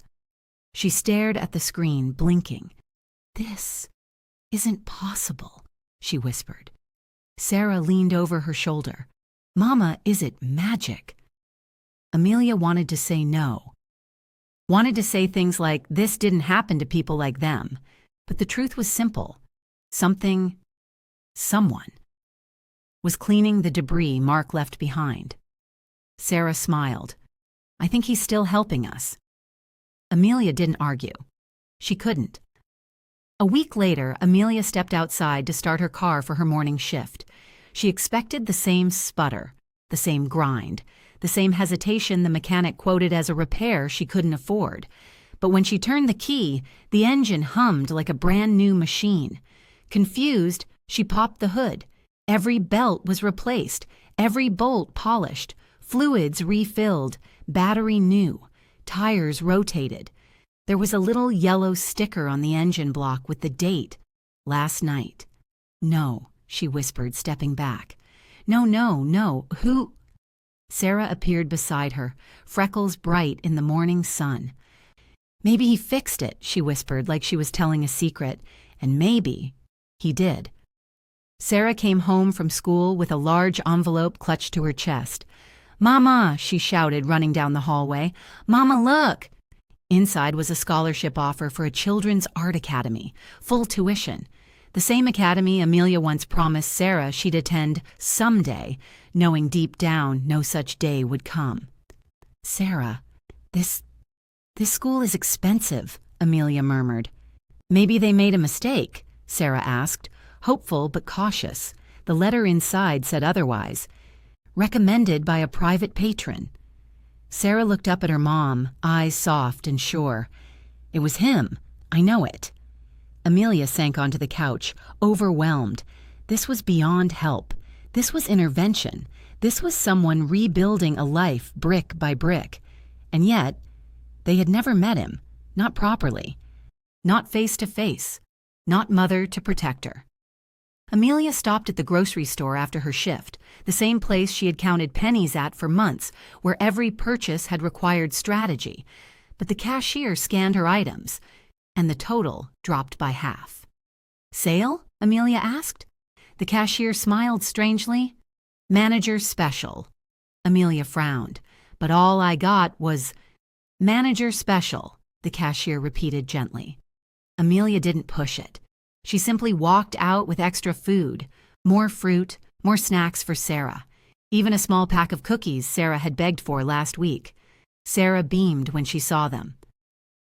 She stared at the screen, blinking. "This isn't possible," she whispered. Sarah leaned over her shoulder. "Mama, is it magic?" Amelia wanted to say no. Wanted to say things like, this didn't happen to people like them. But the truth was simple. Someone was cleaning the debris Mark left behind. Sarah smiled. "I think he's still helping us." Amelia didn't argue. She couldn't. A week later, Amelia stepped outside to start her car for her morning shift. She expected the same sputter, the same grind, the same hesitation the mechanic quoted as a repair she couldn't afford. But when she turned the key, the engine hummed like a brand new machine. Confused, she popped the hood. Every belt was replaced, every bolt polished, fluids refilled, battery new, tires rotated. There was a little yellow sticker on the engine block with the date, last night. "No," she whispered, stepping back. No, who?" Sarah appeared beside her, freckles bright in the morning sun. "Maybe he fixed it," she whispered like she was telling a secret, "and maybe he did." Sarah came home from school with a large envelope clutched to her chest. "Mama," she shouted, running down the hallway. "Mama, look!" Inside was a scholarship offer for a children's art academy, full tuition. The same academy Amelia once promised Sarah she'd attend someday, knowing deep down no such day would come. "Sarah, this school is expensive," Amelia murmured. "Maybe they made a mistake," Sarah asked, hopeful but cautious. The letter inside said otherwise. "Recommended by a private patron." Sarah looked up at her mom, eyes soft and sure. "It was him. I know it." Amelia sank onto the couch, overwhelmed. This was beyond help. This was intervention. This was someone rebuilding a life brick by brick. And yet, they had never met him, not properly, not face to face, not mother to protector. Amelia stopped at the grocery store after her shift, the same place she had counted pennies at for months, where every purchase had required strategy. But the cashier scanned her items, and the total dropped by half. "Sale?" Amelia asked. The cashier smiled strangely. "Manager special." Amelia frowned. "But all I got was manager special," the cashier repeated gently. Amelia didn't push it. She simply walked out with extra food, more fruit, more snacks for Sarah. Even a small pack of cookies Sarah had begged for last week. Sarah beamed when she saw them.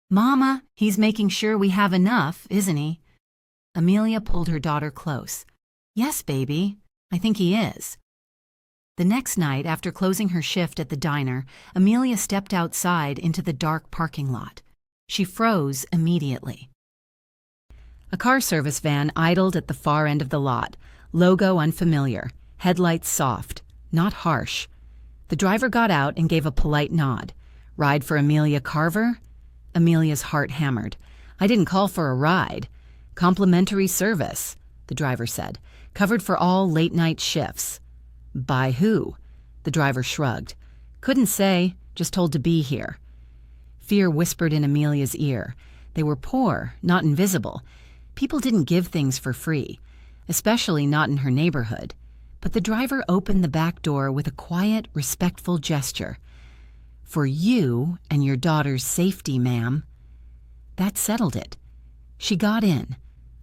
"Mama, he's making sure we have enough, isn't he?" Amelia pulled her daughter close. "Yes, baby, I think he is." The next night, after closing her shift at the diner, Amelia stepped outside into the dark parking lot. She froze immediately. A car service van idled at the far end of the lot, logo unfamiliar, headlights soft, not harsh. The driver got out and gave a polite nod. "Ride for Amelia Carver?" Amelia's heart hammered. "I didn't call for a ride." "Complimentary service," the driver said. "Covered for all late-night shifts." "By who?" The driver shrugged. Couldn't say, just told to be here. Fear whispered in Amelia's ear. They were poor, not invisible. People didn't give things for free, especially not in her neighborhood. But the driver opened the back door with a quiet, respectful gesture. For you and your daughter's safety, ma'am. That settled it. She got in.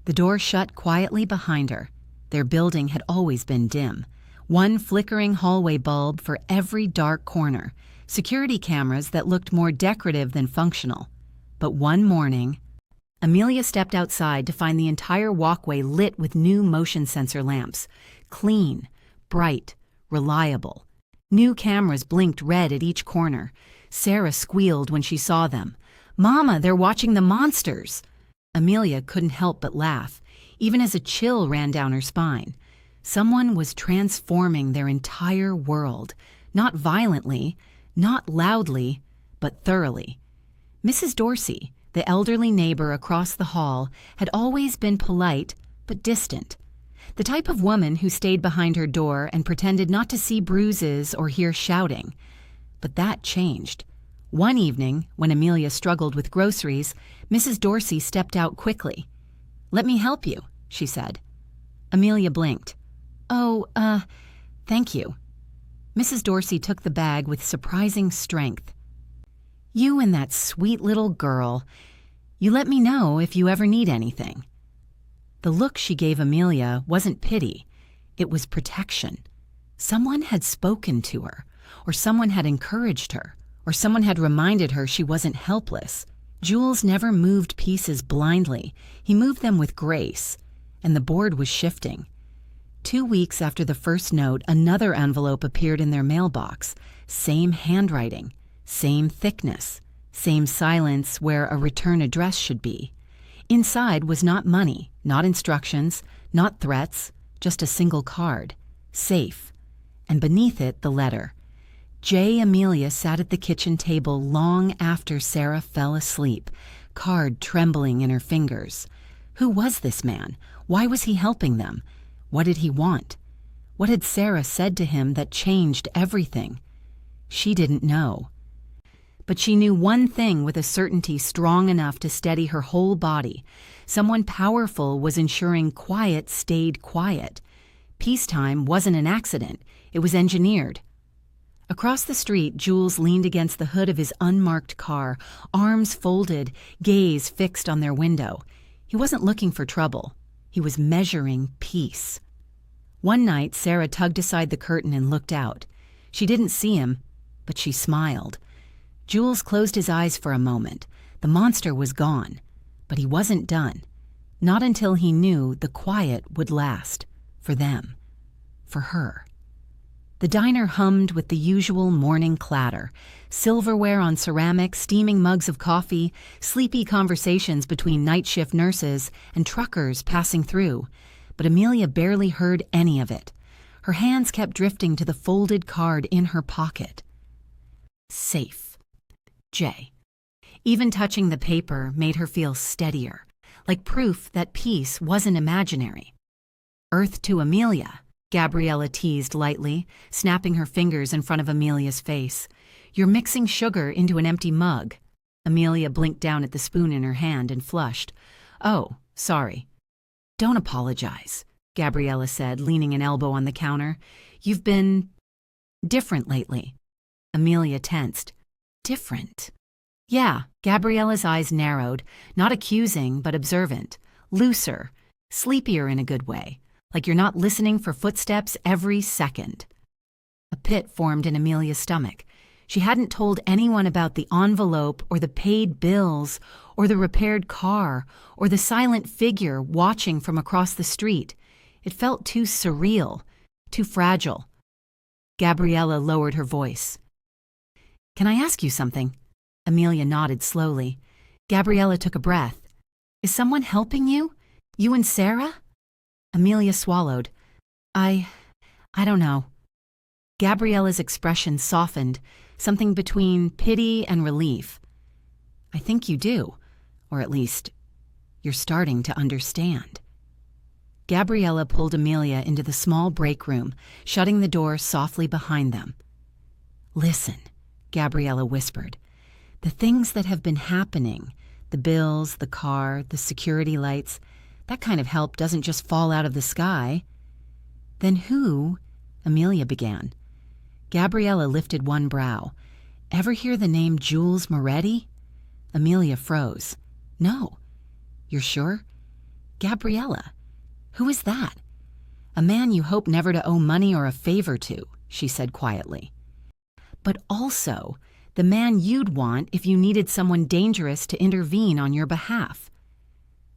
The door shut quietly behind her. Their building had always been dim. One flickering hallway bulb for every dark corner. Security cameras that looked more decorative than functional. But one morning, Amelia stepped outside to find the entire walkway lit with new motion sensor lamps. Clean, bright, reliable. New cameras blinked red at each corner. Sarah squealed when she saw them. "Mama, they're watching the monsters!" Amelia couldn't help but laugh, even as a chill ran down her spine. Someone was transforming their entire world, not violently, not loudly, but thoroughly. Mrs. Dorsey, the elderly neighbor across the hall, had always been polite but distant. The type of woman who stayed behind her door and pretended not to see bruises or hear shouting. But that changed. One evening, when Amelia struggled with groceries, Mrs. Dorsey stepped out quickly. "Let me help you," she said. Amelia blinked. "Oh, thank you." Mrs. Dorsey took the bag with surprising strength. "You and that sweet little girl. You let me know if you ever need anything." The look she gave Amelia wasn't pity. It was protection. Someone had spoken to her, or someone had encouraged her, or someone had reminded her she wasn't helpless. Jules never moved pieces blindly. He moved them with grace, and the board was shifting. 2 weeks after the first note, another envelope appeared in their mailbox. Same handwriting, same thickness, same silence where a return address should be. Inside was not money, not instructions, not threats, just a single card. Safe. And beneath it, the letter. J. Amelia sat at the kitchen table long after Sarah fell asleep, card trembling in her fingers. Who was this man? Why was he helping them? What did he want? What had Sarah said to him that changed everything? She didn't know. But she knew one thing with a certainty strong enough to steady her whole body. Someone powerful was ensuring quiet stayed quiet. Peacetime wasn't an accident. It was engineered. Across the street, Jules leaned against the hood of his unmarked car, arms folded, gaze fixed on their window. He wasn't looking for trouble. He was measuring peace. One night, Sarah tugged aside the curtain and looked out. She didn't see him, but she smiled. Jules closed his eyes for a moment. The monster was gone, but he wasn't done. Not until he knew the quiet would last. For them. For her. The diner hummed with the usual morning clatter. Silverware on ceramic, steaming mugs of coffee, sleepy conversations between night shift nurses and truckers passing through. But Amelia barely heard any of it. Her hands kept drifting to the folded card in her pocket. Safe. J. Even touching the paper made her feel steadier, like proof that peace wasn't imaginary. Earth to Amelia, Gabriella teased lightly, snapping her fingers in front of Amelia's face. "You're mixing sugar into an empty mug." Amelia blinked down at the spoon in her hand and flushed. "Oh, sorry." "Don't apologize," Gabriella said, leaning an elbow on the counter. "You've been different lately." Amelia tensed. Different? Yeah, Gabriella's eyes narrowed, not accusing but observant. Looser, sleepier in a good way. Like you're not listening for footsteps every second. A pit formed in Amelia's stomach. She hadn't told anyone about the envelope or the paid bills or the repaired car or the silent figure watching from across the street. It felt too surreal, too fragile. Gabriella lowered her voice. "Can I ask you something?" Amelia nodded slowly. Gabriella took a breath. "Is someone helping you? You and Sarah?" Amelia swallowed. I don't know." Gabriella's expression softened, something between pity and relief. "I think you do, or at least, you're starting to understand." Gabriella pulled Amelia into the small break room, shutting the door softly behind them. Listen, Gabriella whispered. The things that have been happening, the bills, the car, the security lights, that kind of help doesn't just fall out of the sky. Then who? Amelia began. Gabriella lifted one brow. Ever hear the name Jules Moretti? Amelia froze. No. You're sure? Gabriella. Who is that? A man you hope never to owe money or a favor to, she said quietly. But also the man you'd want if you needed someone dangerous to intervene on your behalf.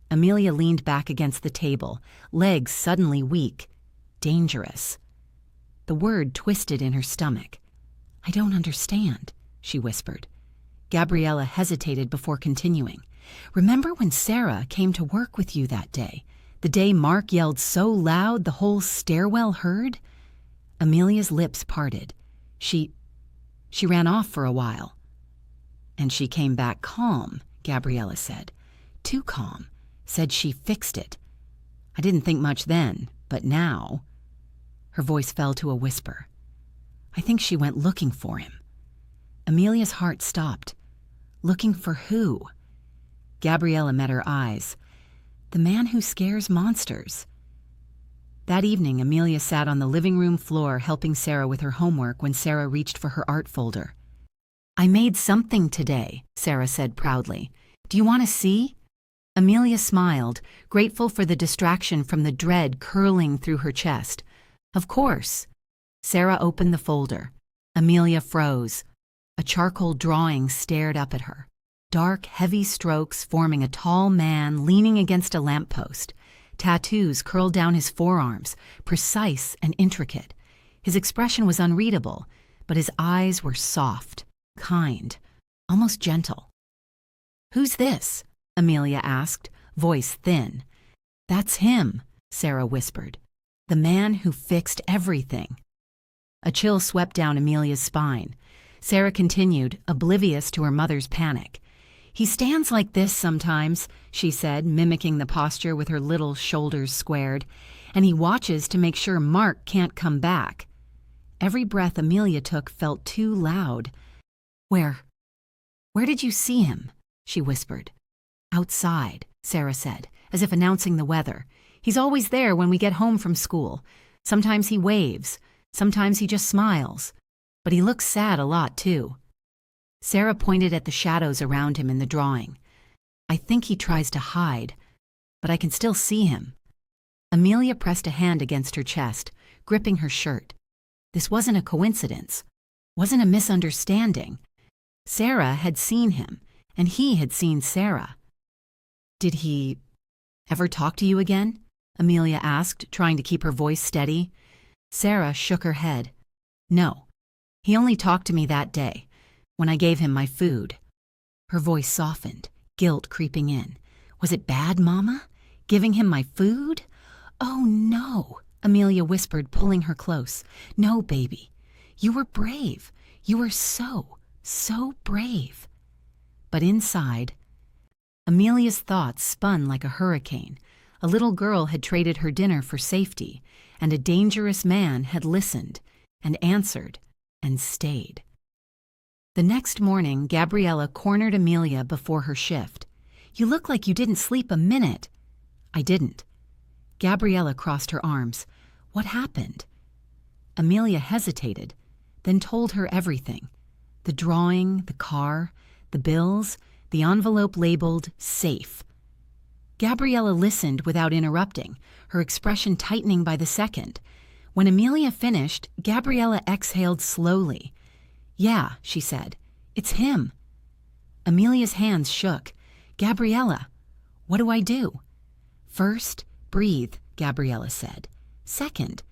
Amelia leaned back against the table, legs suddenly weak. Dangerous. The word twisted in her stomach. I don't understand, she whispered. Gabriella hesitated before continuing. Remember when Sarah came to work with you that day? The day Mark yelled so loud the whole stairwell heard? Amelia's lips parted. She ran off for a while. And she came back calm, Gabriella said. Too calm. Said she fixed it. I didn't think much then, but now. Her voice fell to a whisper. I think she went looking for him. Amelia's heart stopped. Looking for who? Gabriella met her eyes. The man who scares monsters. That evening, Amelia sat on the living room floor helping Sarah with her homework when Sarah reached for her art folder. I made something today, Sarah said proudly. Do you want to see? Amelia smiled, grateful for the distraction from the dread curling through her chest. Of course. Sarah opened the folder. Amelia froze. A charcoal drawing stared up at her. Dark, heavy strokes forming a tall man leaning against a lamppost. Tattoos curled down his forearms, precise and intricate. His expression was unreadable, but his eyes were soft, kind, almost gentle. Who's this? Amelia asked, voice thin. That's him, Sarah whispered. The man who fixed everything. A chill swept down Amelia's spine. Sarah continued, oblivious to her mother's panic. He stands like this sometimes, she said, mimicking the posture with her little shoulders squared, and he watches to make sure Mark can't come back. Every breath Amelia took felt too loud. Where did you see him? She whispered. Outside, Sarah said, as if announcing the weather. He's always there when we get home from school. Sometimes he waves, sometimes he just smiles. But he looks sad a lot, too. Sarah pointed at the shadows around him in the drawing. I think he tries to hide, but I can still see him. Amelia pressed a hand against her chest, gripping her shirt. This wasn't a coincidence, wasn't a misunderstanding. Sarah had seen him, and he had seen Sarah. Did he ever talk to you again? Amelia asked, trying to keep her voice steady. Sarah shook her head. No, he only talked to me that day, when I gave him my food. Her voice softened, guilt creeping in. Was it bad, Mama? Giving him my food? Oh, no, Amelia whispered, pulling her close. No, baby. You were brave. You were so brave. But inside, Amelia's thoughts spun like a hurricane. A little girl had traded her dinner for safety, and a dangerous man had listened and answered and stayed. The next morning, Gabriella cornered Amelia before her shift. You look like you didn't sleep a minute. I didn't. Gabriella crossed her arms. What happened? Amelia hesitated, then told her everything. The drawing, the car, the bills, the envelope labeled safe. Gabriella listened without interrupting, her expression tightening by the second. When Amelia finished, Gabriella exhaled slowly. Yeah, she said. It's him. Amelia's hands shook. Gabriella, what do I do? First, breathe, Gabriella said. Second,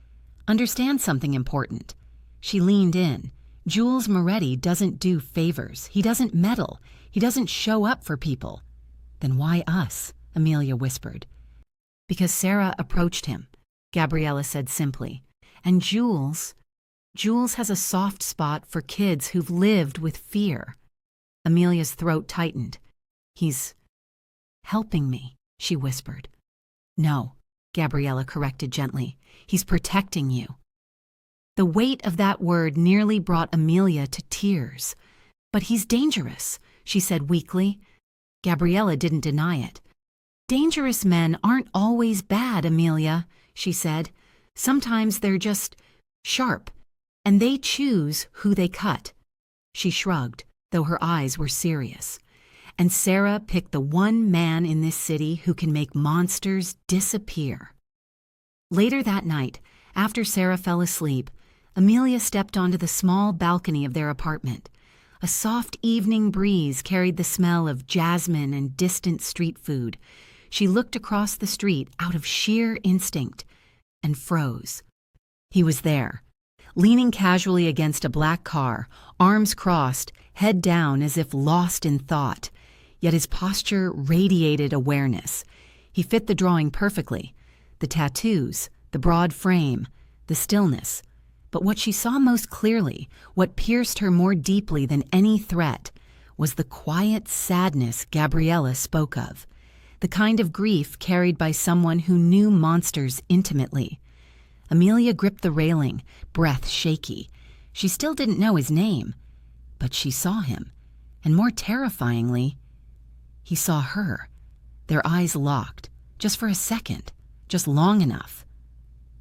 understand something important. She leaned in. Jules Moretti doesn't do favors. He doesn't meddle. He doesn't show up for people. Then why us? Amelia whispered. Because Sarah approached him, Gabriella said simply. And Jules has a soft spot for kids who've lived with fear. Amelia's throat tightened. He's helping me, she whispered. No, Gabriella corrected gently. He's protecting you. The weight of that word nearly brought Amelia to tears. "But he's dangerous," she said weakly. Gabriella didn't deny it. "Dangerous men aren't always bad, Amelia," she said. "Sometimes they're just sharp, and they choose who they cut." She shrugged, though her eyes were serious. "And Sarah picked the one man in this city who can make monsters disappear." Later that night, after Sarah fell asleep, Amelia stepped onto the small balcony of their apartment. A soft evening breeze carried the smell of jasmine and distant street food. She looked across the street out of sheer instinct and froze. He was there, leaning casually against a black car, arms crossed, head down as if lost in thought. Yet his posture radiated awareness. He fit the drawing perfectly. The tattoos, the broad frame, the stillness. But what she saw most clearly, what pierced her more deeply than any threat, was the quiet sadness Gabriella spoke of, the kind of grief carried by someone who knew monsters intimately. Amelia gripped the railing, breath shaky. She still didn't know his name, but she saw him, and more terrifyingly, he saw her. Their eyes locked, just for a second, just long enough.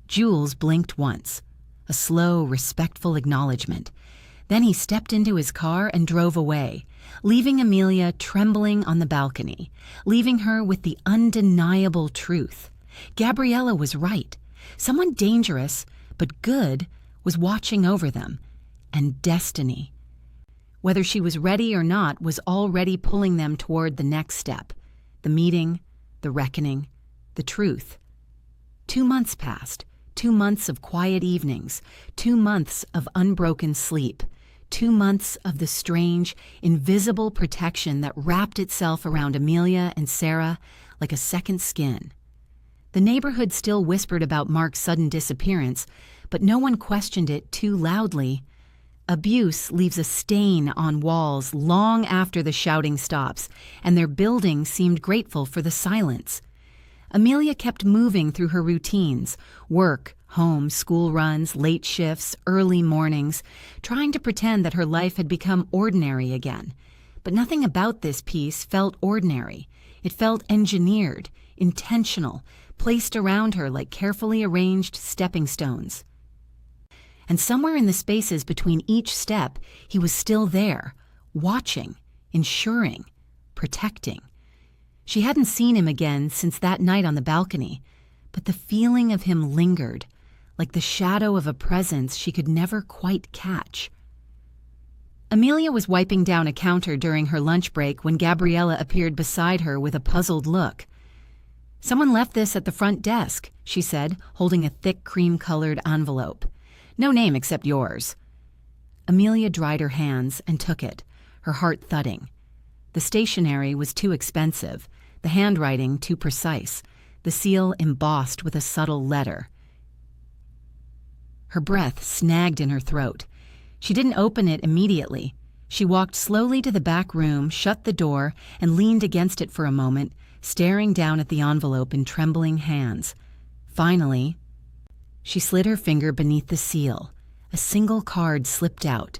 Jules blinked once, a slow, respectful acknowledgement. Then he stepped into his car and drove away, leaving Amelia trembling on the balcony, leaving her with the undeniable truth. Gabriella was right. Someone dangerous, but good, was watching over them, and destiny, whether she was ready or not, was already pulling them toward the next step, the meeting, the reckoning, the truth. 2 months passed, 2 months of quiet evenings, 2 months of unbroken sleep, 2 months of the strange, invisible protection that wrapped itself around Amelia and Sarah like a second skin. The neighborhood still whispered about Mark's sudden disappearance, but no one questioned it too loudly. Abuse leaves a stain on walls long after the shouting stops, and their building seemed grateful for the silence. Amelia kept moving through her routines, work, home, school runs, late shifts, early mornings, trying to pretend that her life had become ordinary again. But nothing about this piece felt ordinary. It felt engineered, intentional, placed around her like carefully arranged stepping stones. And somewhere in the spaces between each step, he was still there, watching, ensuring, protecting. She hadn't seen him again since that night on the balcony, but the feeling of him lingered, like the shadow of a presence she could never quite catch. Amelia was wiping down a counter during her lunch break when Gabriella appeared beside her with a puzzled look. "Someone left this at the front desk," she said, holding a thick cream-colored envelope. "No name except yours." Amelia dried her hands and took it, her heart thudding. The stationery was too expensive, the handwriting too precise, the seal embossed with a subtle letter. Her breath snagged in her throat. She didn't open it immediately. She walked slowly to the back room, shut the door, and leaned against it for a moment, staring down at the envelope in trembling hands. Finally, she slid her finger beneath the seal. A single card slipped out,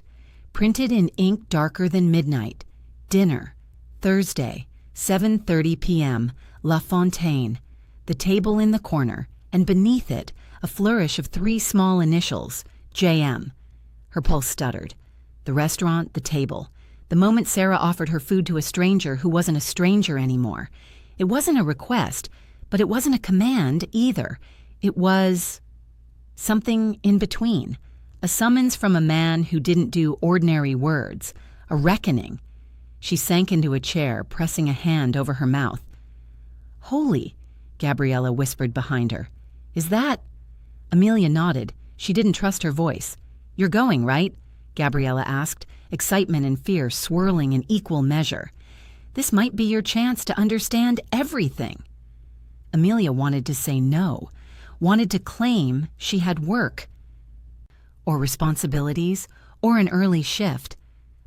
printed in ink darker than midnight. "Dinner, Thursday, 7:30 p.m., La Fontaine." The table in the corner, and beneath it, a flourish of 3 small initials, J.M. Her pulse stuttered. The restaurant, the table. The moment Sarah offered her food to a stranger who wasn't a stranger anymore. It wasn't a request, but it wasn't a command either. It was something in between. A summons from a man who didn't do ordinary words. A reckoning. She sank into a chair, pressing a hand over her mouth. "Holy," Gabriella whispered behind her. "Is that—" Amelia nodded. She didn't trust her voice. "You're going, right?" Gabriella asked, excitement and fear swirling in equal measure. "This might be your chance to understand everything." Amelia wanted to say no, wanted to claim she had work, or responsibilities, or an early shift.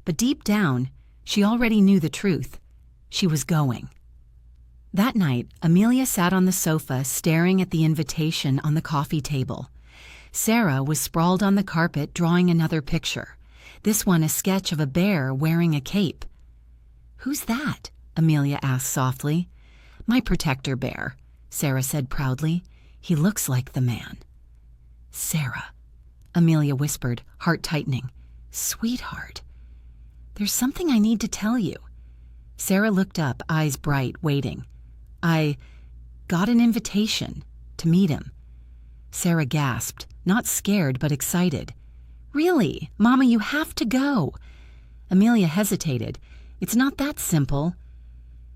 But deep down, she already knew the truth. She was going. That night, Amelia sat on the sofa staring at the invitation on the coffee table. Sarah was sprawled on the carpet drawing another picture, this one a sketch of a bear wearing a cape. "Who's that?" Amelia asked softly. "My protector bear," Sarah said proudly. "He looks like the man." "Sarah," Amelia whispered, heart tightening. "Sweetheart, there's something I need to tell you." Sarah looked up, eyes bright, waiting. "I got an invitation to meet him." Sarah gasped, not scared but excited. "Really? Mama, you have to go." Amelia hesitated. "It's not that simple."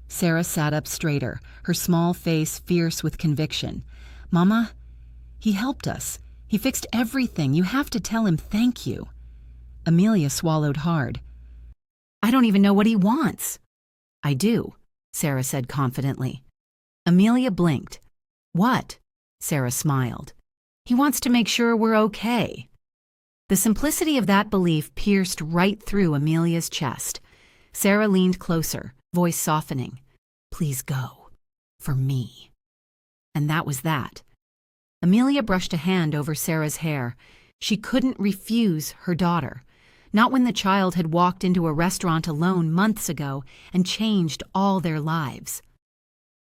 Sarah sat up straighter, her small face fierce with conviction. "Mama, he helped us. He fixed everything. You have to tell him thank you." Amelia swallowed hard. "I don't even know what he wants." "I do," Sarah said confidently. Amelia blinked. "What?" Sarah smiled. "He wants to make sure we're okay." The simplicity of that belief pierced right through Amelia's chest. Sarah leaned closer, voice softening. "Please go. For me." And that was that. Amelia brushed a hand over Sarah's hair. She couldn't refuse her daughter. Not when the child had walked into a restaurant alone months ago and changed all their lives.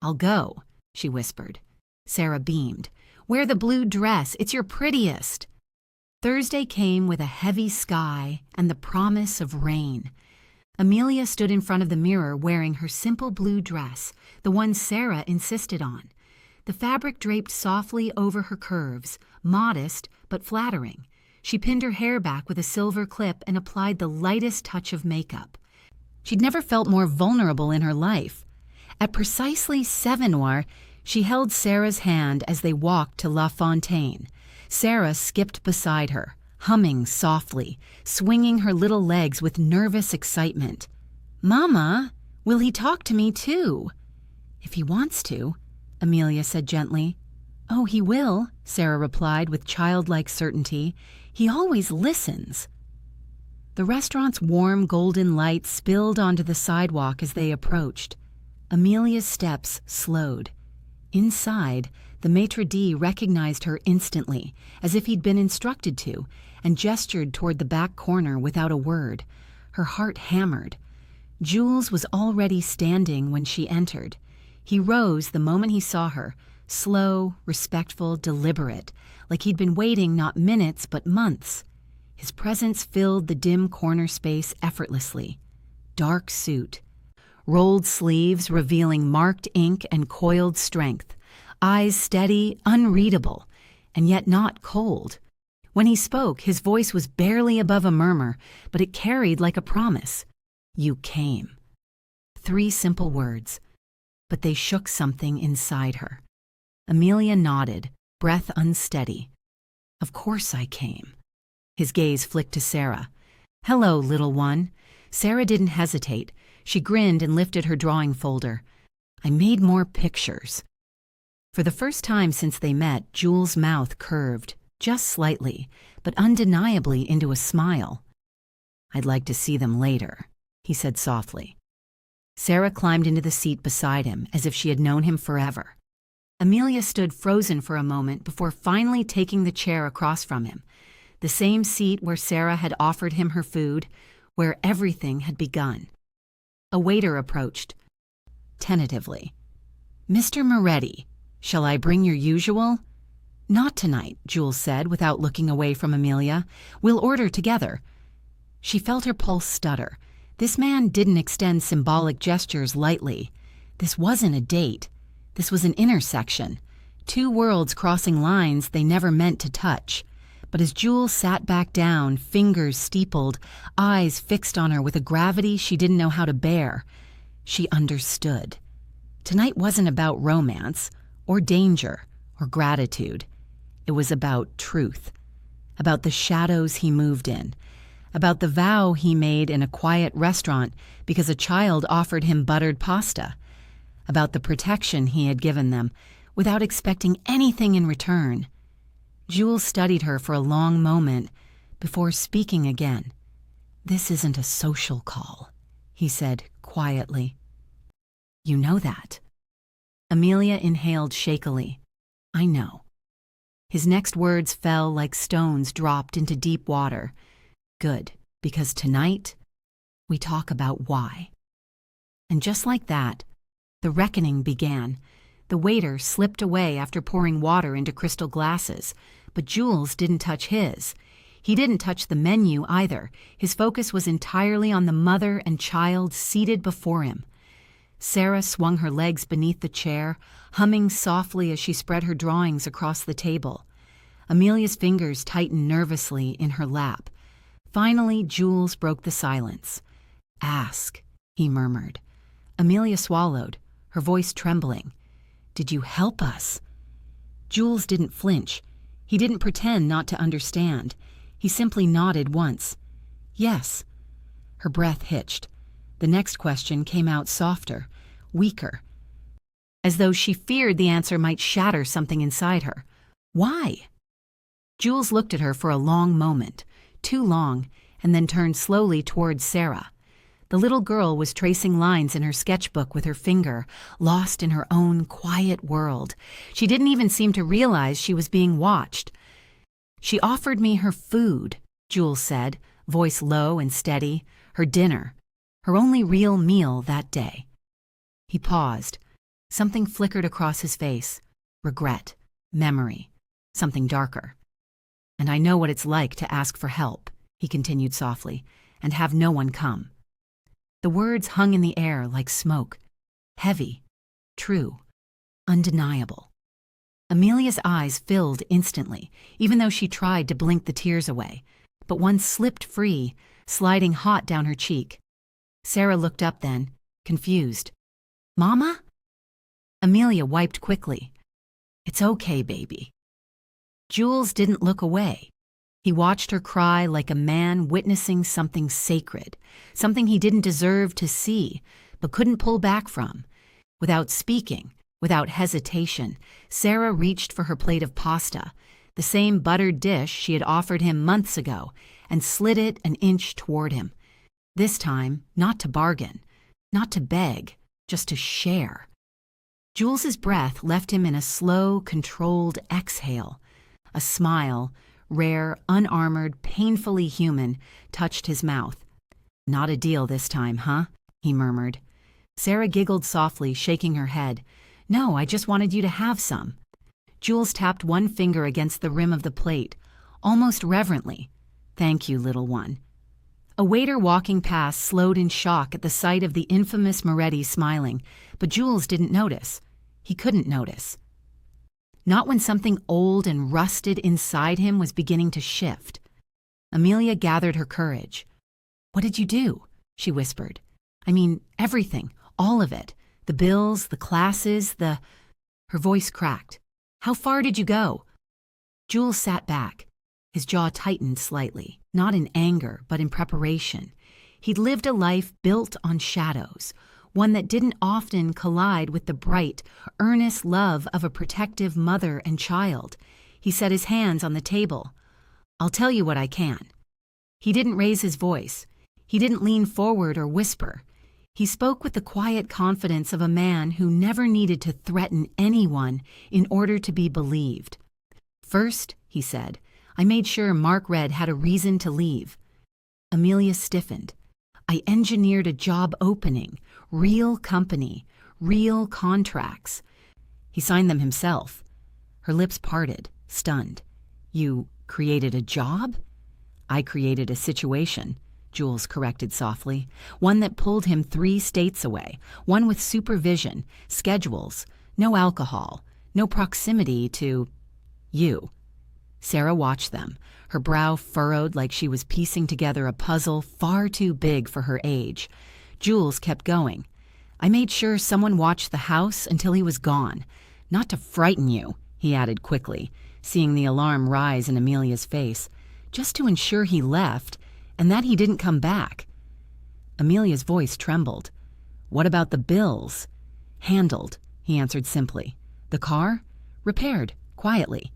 "I'll go," she whispered. Sarah beamed. "Wear the blue dress. It's your prettiest." Thursday came with a heavy sky and the promise of rain. Amelia stood in front of the mirror wearing her simple blue dress, the one Sarah insisted on. The fabric draped softly over her curves, modest but flattering. She pinned her hair back with a silver clip and applied the lightest touch of makeup. She'd never felt more vulnerable in her life. At precisely 7 she held Sarah's hand as they walked to La Fontaine. Sarah skipped beside her, humming softly, swinging her little legs with nervous excitement. "Mama, will he talk to me too?" "If he wants to," Amelia said gently. "Oh, he will," Sarah replied with childlike certainty. "He always listens." The restaurant's warm golden light spilled onto the sidewalk as they approached. Amelia's steps slowed. Inside, the maitre d' recognized her instantly, as if he'd been instructed to, and gestured toward the back corner without a word. Her heart hammered. Jules was already standing when she entered. He rose the moment he saw her, slow, respectful, deliberate, like he'd been waiting not minutes but months. His presence filled the dim corner space effortlessly. Dark suit, rolled sleeves revealing marked ink and coiled strength, eyes steady, unreadable, and yet not cold. When he spoke, his voice was barely above a murmur, but it carried like a promise. "You came." 3 simple words, but they shook something inside her. Amelia nodded, breath unsteady. "Of course I came." His gaze flicked to Sarah. "Hello, little one." Sarah didn't hesitate. She grinned and lifted her drawing folder. "I made more pictures." For the first time since they met, Jules' mouth curved, just slightly, but undeniably into a smile. "I'd like to see them later," he said softly. Sarah climbed into the seat beside him as if she had known him forever. Amelia stood frozen for a moment before finally taking the chair across from him, the same seat where Sarah had offered him her food, where everything had begun. A waiter approached, tentatively. "Mr. Moretti, shall I bring your usual?" "Not tonight," Jules said without looking away from Amelia. "We'll order together." She felt her pulse stutter. This man didn't extend symbolic gestures lightly. This wasn't a date. This was an intersection. 2 worlds crossing lines they never meant to touch. But as Jules sat back down, fingers steepled, eyes fixed on her with a gravity she didn't know how to bear, she understood. Tonight wasn't about romance, or danger, or gratitude. It was about truth. About the shadows he moved in. About the vow he made in a quiet restaurant because a child offered him buttered pasta. About the protection he had given them, without expecting anything in return. Jules studied her for a long moment before speaking again. "This isn't a social call," he said quietly. "You know that." Amelia inhaled shakily. "I know." His next words fell like stones dropped into deep water. Good, because tonight, we talk about why. And just like that, the reckoning began. The waiter slipped away after pouring water into crystal glasses, but Jules didn't touch his. He didn't touch the menu either. His focus was entirely on the mother and child seated before him. Sarah swung her legs beneath the chair, humming softly as she spread her drawings across the table. Amelia's fingers tightened nervously in her lap. Finally, Jules broke the silence. "Ask," he murmured. Amelia swallowed, her voice trembling. "Did you help us?" Jules didn't flinch. He didn't pretend not to understand. He simply nodded once. "Yes." Her breath hitched. The next question came out softer, weaker, as though she feared the answer might shatter something inside her. "Why?" Jules looked at her for a long moment, too long, and then turned slowly towards Sarah. The little girl was tracing lines in her sketchbook with her finger, lost in her own quiet world. She didn't even seem to realize she was being watched. "She offered me her food," Jules said, voice low and steady, "her dinner, her only real meal that day." He paused. Something flickered across his face. Regret, memory, something darker. "And I know what it's like to ask for help," he continued softly, "and have no one come." The words hung in the air like smoke. Heavy, true, undeniable. Amelia's eyes filled instantly, even though she tried to blink the tears away. But one slipped free, sliding hot down her cheek. Sarah looked up then, confused. "Mama?" Amelia wiped quickly. "It's okay, baby." Jules didn't look away. He watched her cry like a man witnessing something sacred, something he didn't deserve to see, but couldn't pull back from. Without speaking, without hesitation, Sarah reached for her plate of pasta, the same buttered dish she had offered him months ago, and slid it an inch toward him. This time, not to bargain, not to beg, just to share. Jules's breath left him in a slow, controlled exhale. A smile, rare, unarmored, painfully human, touched his mouth. "Not a deal this time, huh?" he murmured. Sarah giggled softly, shaking her head. "No, I just wanted you to have some." Jules tapped one finger against the rim of the plate, almost reverently. "Thank you, little one." A waiter walking past slowed in shock at the sight of the infamous Moretti smiling, but Jules didn't notice. He couldn't notice. Not when something old and rusted inside him was beginning to shift. Amelia gathered her courage. "What did you do?" she whispered. "I mean, everything, all of it. The bills, the classes, the—" Her voice cracked. "How far did you go?" Jules sat back. His jaw tightened slightly, not in anger, but in preparation. He'd lived a life built on shadows, one that didn't often collide with the bright, earnest love of a protective mother and child. He set his hands on the table. "I'll tell you what I can." He didn't raise his voice. He didn't lean forward or whisper. He spoke with the quiet confidence of a man who never needed to threaten anyone in order to be believed. "First," he said, "I made sure Mark Red had a reason to leave." Amelia stiffened. "I engineered a job opening, real company, real contracts." He signed them himself. Her lips parted, stunned. "You created a job?" "I created a situation," Jules corrected softly. "One that pulled him 3 states away. One with supervision, schedules, no alcohol, no proximity to you." Sarah watched them, her brow furrowed like she was piecing together a puzzle far too big for her age. Jules kept going. "I made sure someone watched the house until he was gone. Not to frighten you," he added quickly, seeing the alarm rise in Amelia's face. "Just to ensure he left, and that he didn't come back." Amelia's voice trembled. "What about the bills?" "Handled," he answered simply. "The car?" "Repaired, quietly."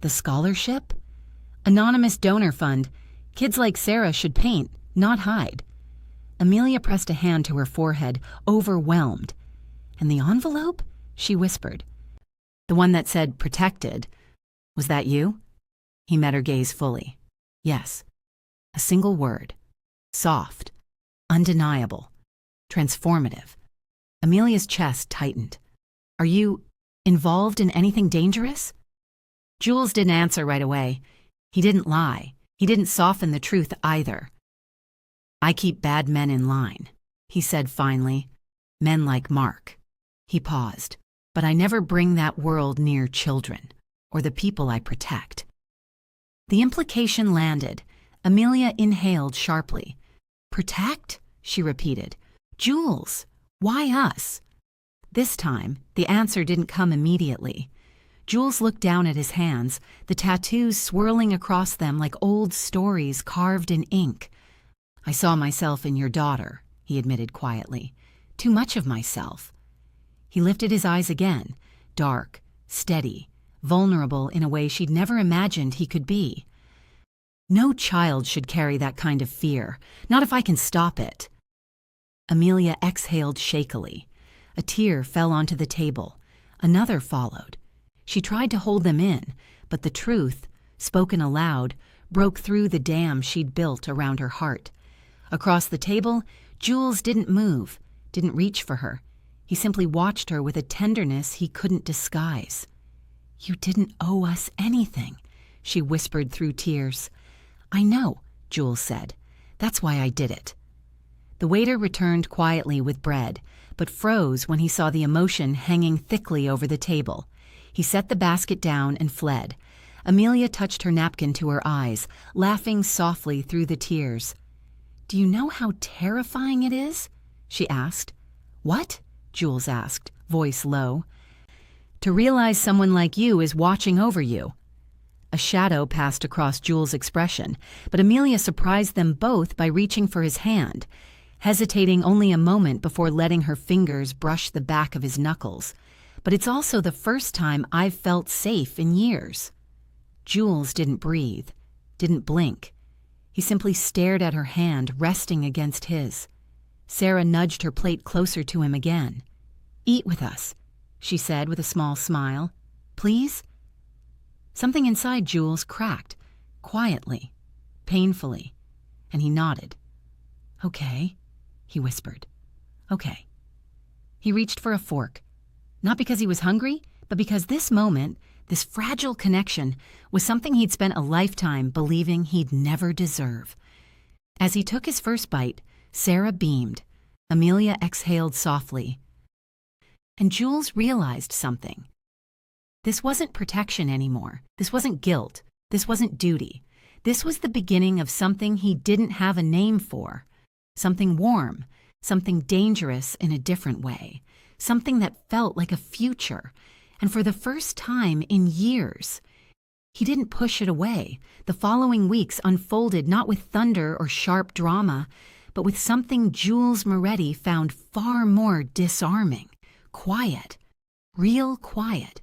"The scholarship?" "Anonymous donor fund. Kids like Sarah should paint, not hide." Amelia pressed a hand to her forehead, overwhelmed. "And the envelope?" she whispered. "The one that said protected." Was that you? He met her gaze fully. Yes. A single word. Soft. Undeniable. Transformative. Amelia's chest tightened. Are you involved in anything dangerous? Jules didn't answer right away. He didn't lie. He didn't soften the truth either. I keep bad men in line, he said finally. Men like Mark. He paused. But I never bring that world near children, or the people I protect. The implication landed. Amelia inhaled sharply. Protect? She repeated. Jules, why us? This time, the answer didn't come immediately. Jules looked down at his hands, the tattoos swirling across them like old stories carved in ink. I saw myself in your daughter, he admitted quietly. Too much of myself. He lifted his eyes again, dark, steady, vulnerable in a way she'd never imagined he could be. No child should carry that kind of fear, not if I can stop it. Amelia exhaled shakily. A tear fell onto the table. Another followed. She tried to hold them in, but the truth, spoken aloud, broke through the dam she'd built around her heart. Across the table, Jules didn't move, didn't reach for her. He simply watched her with a tenderness he couldn't disguise. You didn't owe us anything, she whispered through tears. I know, Jules said. That's why I did it. The waiter returned quietly with bread, but froze when he saw the emotion hanging thickly over the table. He set the basket down and fled. Amelia touched her napkin to her eyes, laughing softly through the tears. Do you know how terrifying it is? She asked. What? Jules asked, voice low. To realize someone like you is watching over you. A shadow passed across Jules' expression, but Amelia surprised them both by reaching for his hand, hesitating only a moment before letting her fingers brush the back of his knuckles. But it's also the first time I've felt safe in years. Jules didn't breathe, didn't blink. He simply stared at her hand resting against his. Sarah nudged her plate closer to him again. Eat with us, she said with a small smile. Please? Something inside Jules cracked, quietly, painfully, and he nodded. Okay, he whispered. Okay. He reached for a fork, not because he was hungry, but because this moment, this fragile connection, was something he'd spent a lifetime believing he'd never deserve. As he took his first bite, Sarah beamed. Amelia exhaled softly. And Jules realized something. This wasn't protection anymore. This wasn't guilt. This wasn't duty. This was the beginning of something he didn't have a name for. Something warm, something dangerous in a different way. Something that felt like a future. And for the first time in years, he didn't push it away. The following weeks unfolded not with thunder or sharp drama, but with something Jules Moretti found far more disarming. Quiet. Real quiet.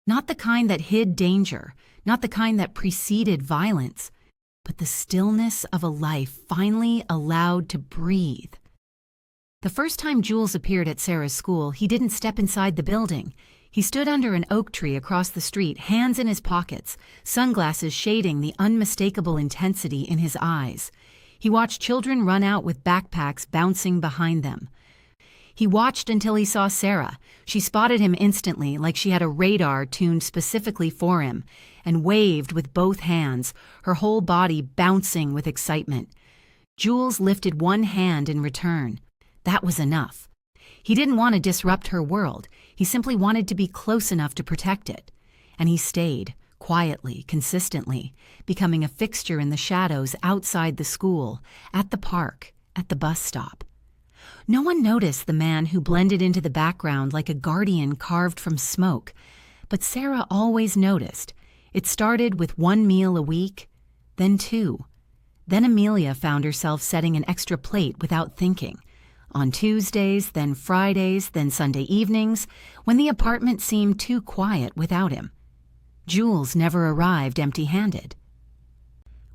Not the kind that hid danger, not the kind that preceded violence, but the stillness of a life finally allowed to breathe. The first time Jules appeared at Sarah's school, he didn't step inside the building. He stood under an oak tree across the street, hands in his pockets, sunglasses shading the unmistakable intensity in his eyes. He watched children run out with backpacks bouncing behind them. He watched until he saw Sarah. She spotted him instantly, like she had a radar tuned specifically for him, and waved with both hands, her whole body bouncing with excitement. Jules lifted one hand in return. That was enough. He didn't want to disrupt her world. He simply wanted to be close enough to protect it. And he stayed, quietly, consistently, becoming a fixture in the shadows outside the school, at the park, at the bus stop. No one noticed the man who blended into the background like a guardian carved from smoke, but Sarah always noticed. It started with one meal a week, then two. Then Amelia found herself setting an extra plate without thinking. On Tuesdays, then Fridays, then Sunday evenings, when the apartment seemed too quiet without him. Jules never arrived empty-handed.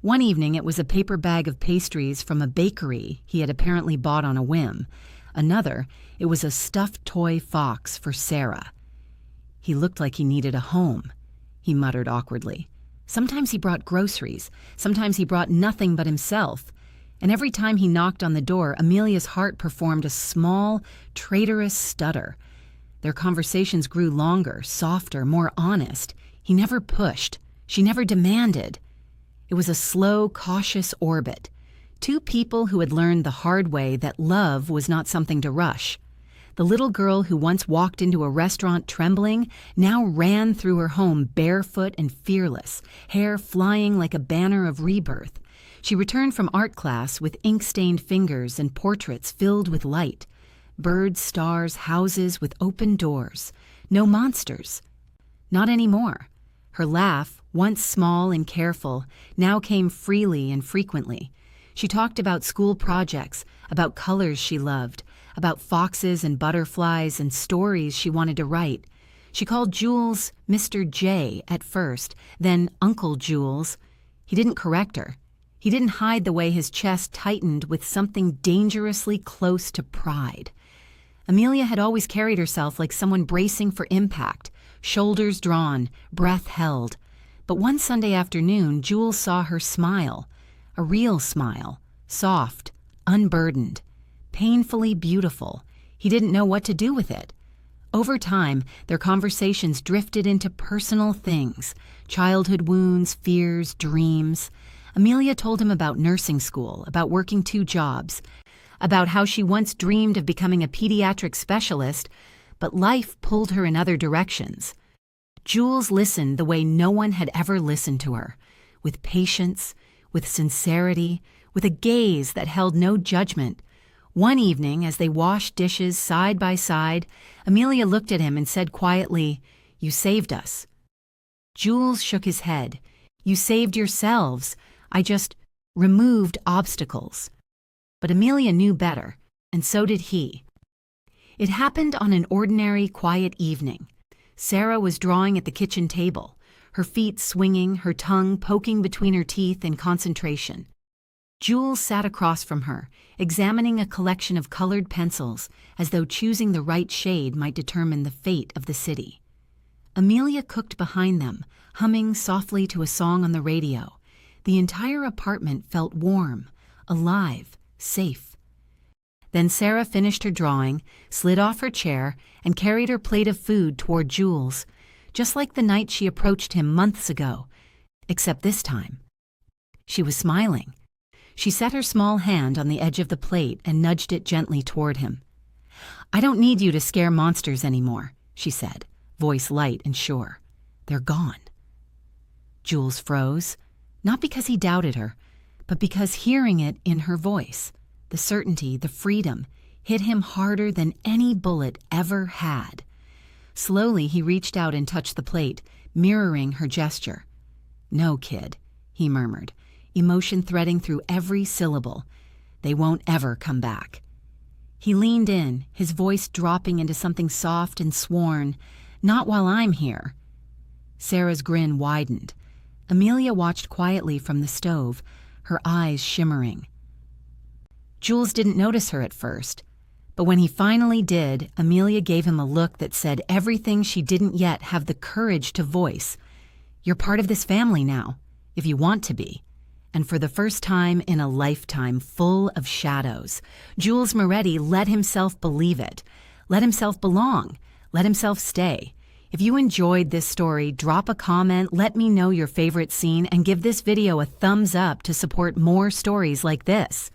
One evening it was a paper bag of pastries from a bakery he had apparently bought on a whim. Another, it was a stuffed toy fox for Sarah. He looked like he needed a home. he muttered awkwardly. Sometimes he brought groceries, sometimes he brought nothing but himself, and every time he knocked on the door, Amelia's heart performed a small, traitorous stutter. Their conversations grew longer, softer, more honest. He never pushed. She never demanded. It was a slow, cautious orbit. Two people who had learned the hard way that love was not something to rush. The little girl who once walked into a restaurant trembling now ran through her home barefoot and fearless, hair flying like a banner of rebirth. She returned from art class with ink-stained fingers and portraits filled with light. Birds, stars, houses with open doors. No monsters. Not anymore. Her laugh, once small and careful, now came freely and frequently. She talked about school projects, about colors she loved, about foxes and butterflies and stories she wanted to write. She called Jules Mr. J at first, then Uncle Jules. He didn't correct her. He didn't hide the way his chest tightened with something dangerously close to pride. Amelia had always carried herself like someone bracing for impact, shoulders drawn, breath held. But one Sunday afternoon, Jules saw her smile, a real smile, soft, unburdened, painfully beautiful. He didn't know what to do with it. Over time, their conversations drifted into personal things, childhood wounds, fears, dreams. Amelia told him about nursing school, about working 2 jobs, about how she once dreamed of becoming a pediatric specialist, but life pulled her in other directions. Jules listened the way no one had ever listened to her, with patience, with sincerity, with a gaze that held no judgment. One evening, as they washed dishes side by side, Amelia looked at him and said quietly, "You saved us." Jules shook his head. "You saved yourselves. I just removed obstacles." But Amelia knew better, and so did he. It happened on an ordinary, quiet evening. Sarah was drawing at the kitchen table, her feet swinging, her tongue poking between her teeth in concentration. Jules sat across from her, examining a collection of colored pencils, as though choosing the right shade might determine the fate of the city. Amelia cooked behind them, humming softly to a song on the radio. The entire apartment felt warm, alive, safe. Then Sarah finished her drawing, slid off her chair, and carried her plate of food toward Jules, just like the night she approached him months ago, except this time. She was smiling. She set her small hand on the edge of the plate and nudged it gently toward him. "I don't need you to scare monsters anymore," she said, voice light and sure. "They're gone." Jules froze, not because he doubted her, but because hearing it in her voice, the certainty, the freedom, hit him harder than any bullet ever had. Slowly he reached out and touched the plate, mirroring her gesture. "No, kid," he murmured, emotion threading through every syllable. "They won't ever come back." He leaned in, his voice dropping into something soft and sworn. "Not while I'm here." Sarah's grin widened. Amelia watched quietly from the stove, her eyes shimmering. Jules didn't notice her at first, but when he finally did, Amelia gave him a look that said everything she didn't yet have the courage to voice. "You're part of this family now, if you want to be." And for the first time in a lifetime full of shadows, Jules Moretti let himself believe it, let himself belong, let himself stay. If you enjoyed this story, drop a comment, let me know your favorite scene, and give this video a thumbs up to support more stories like this.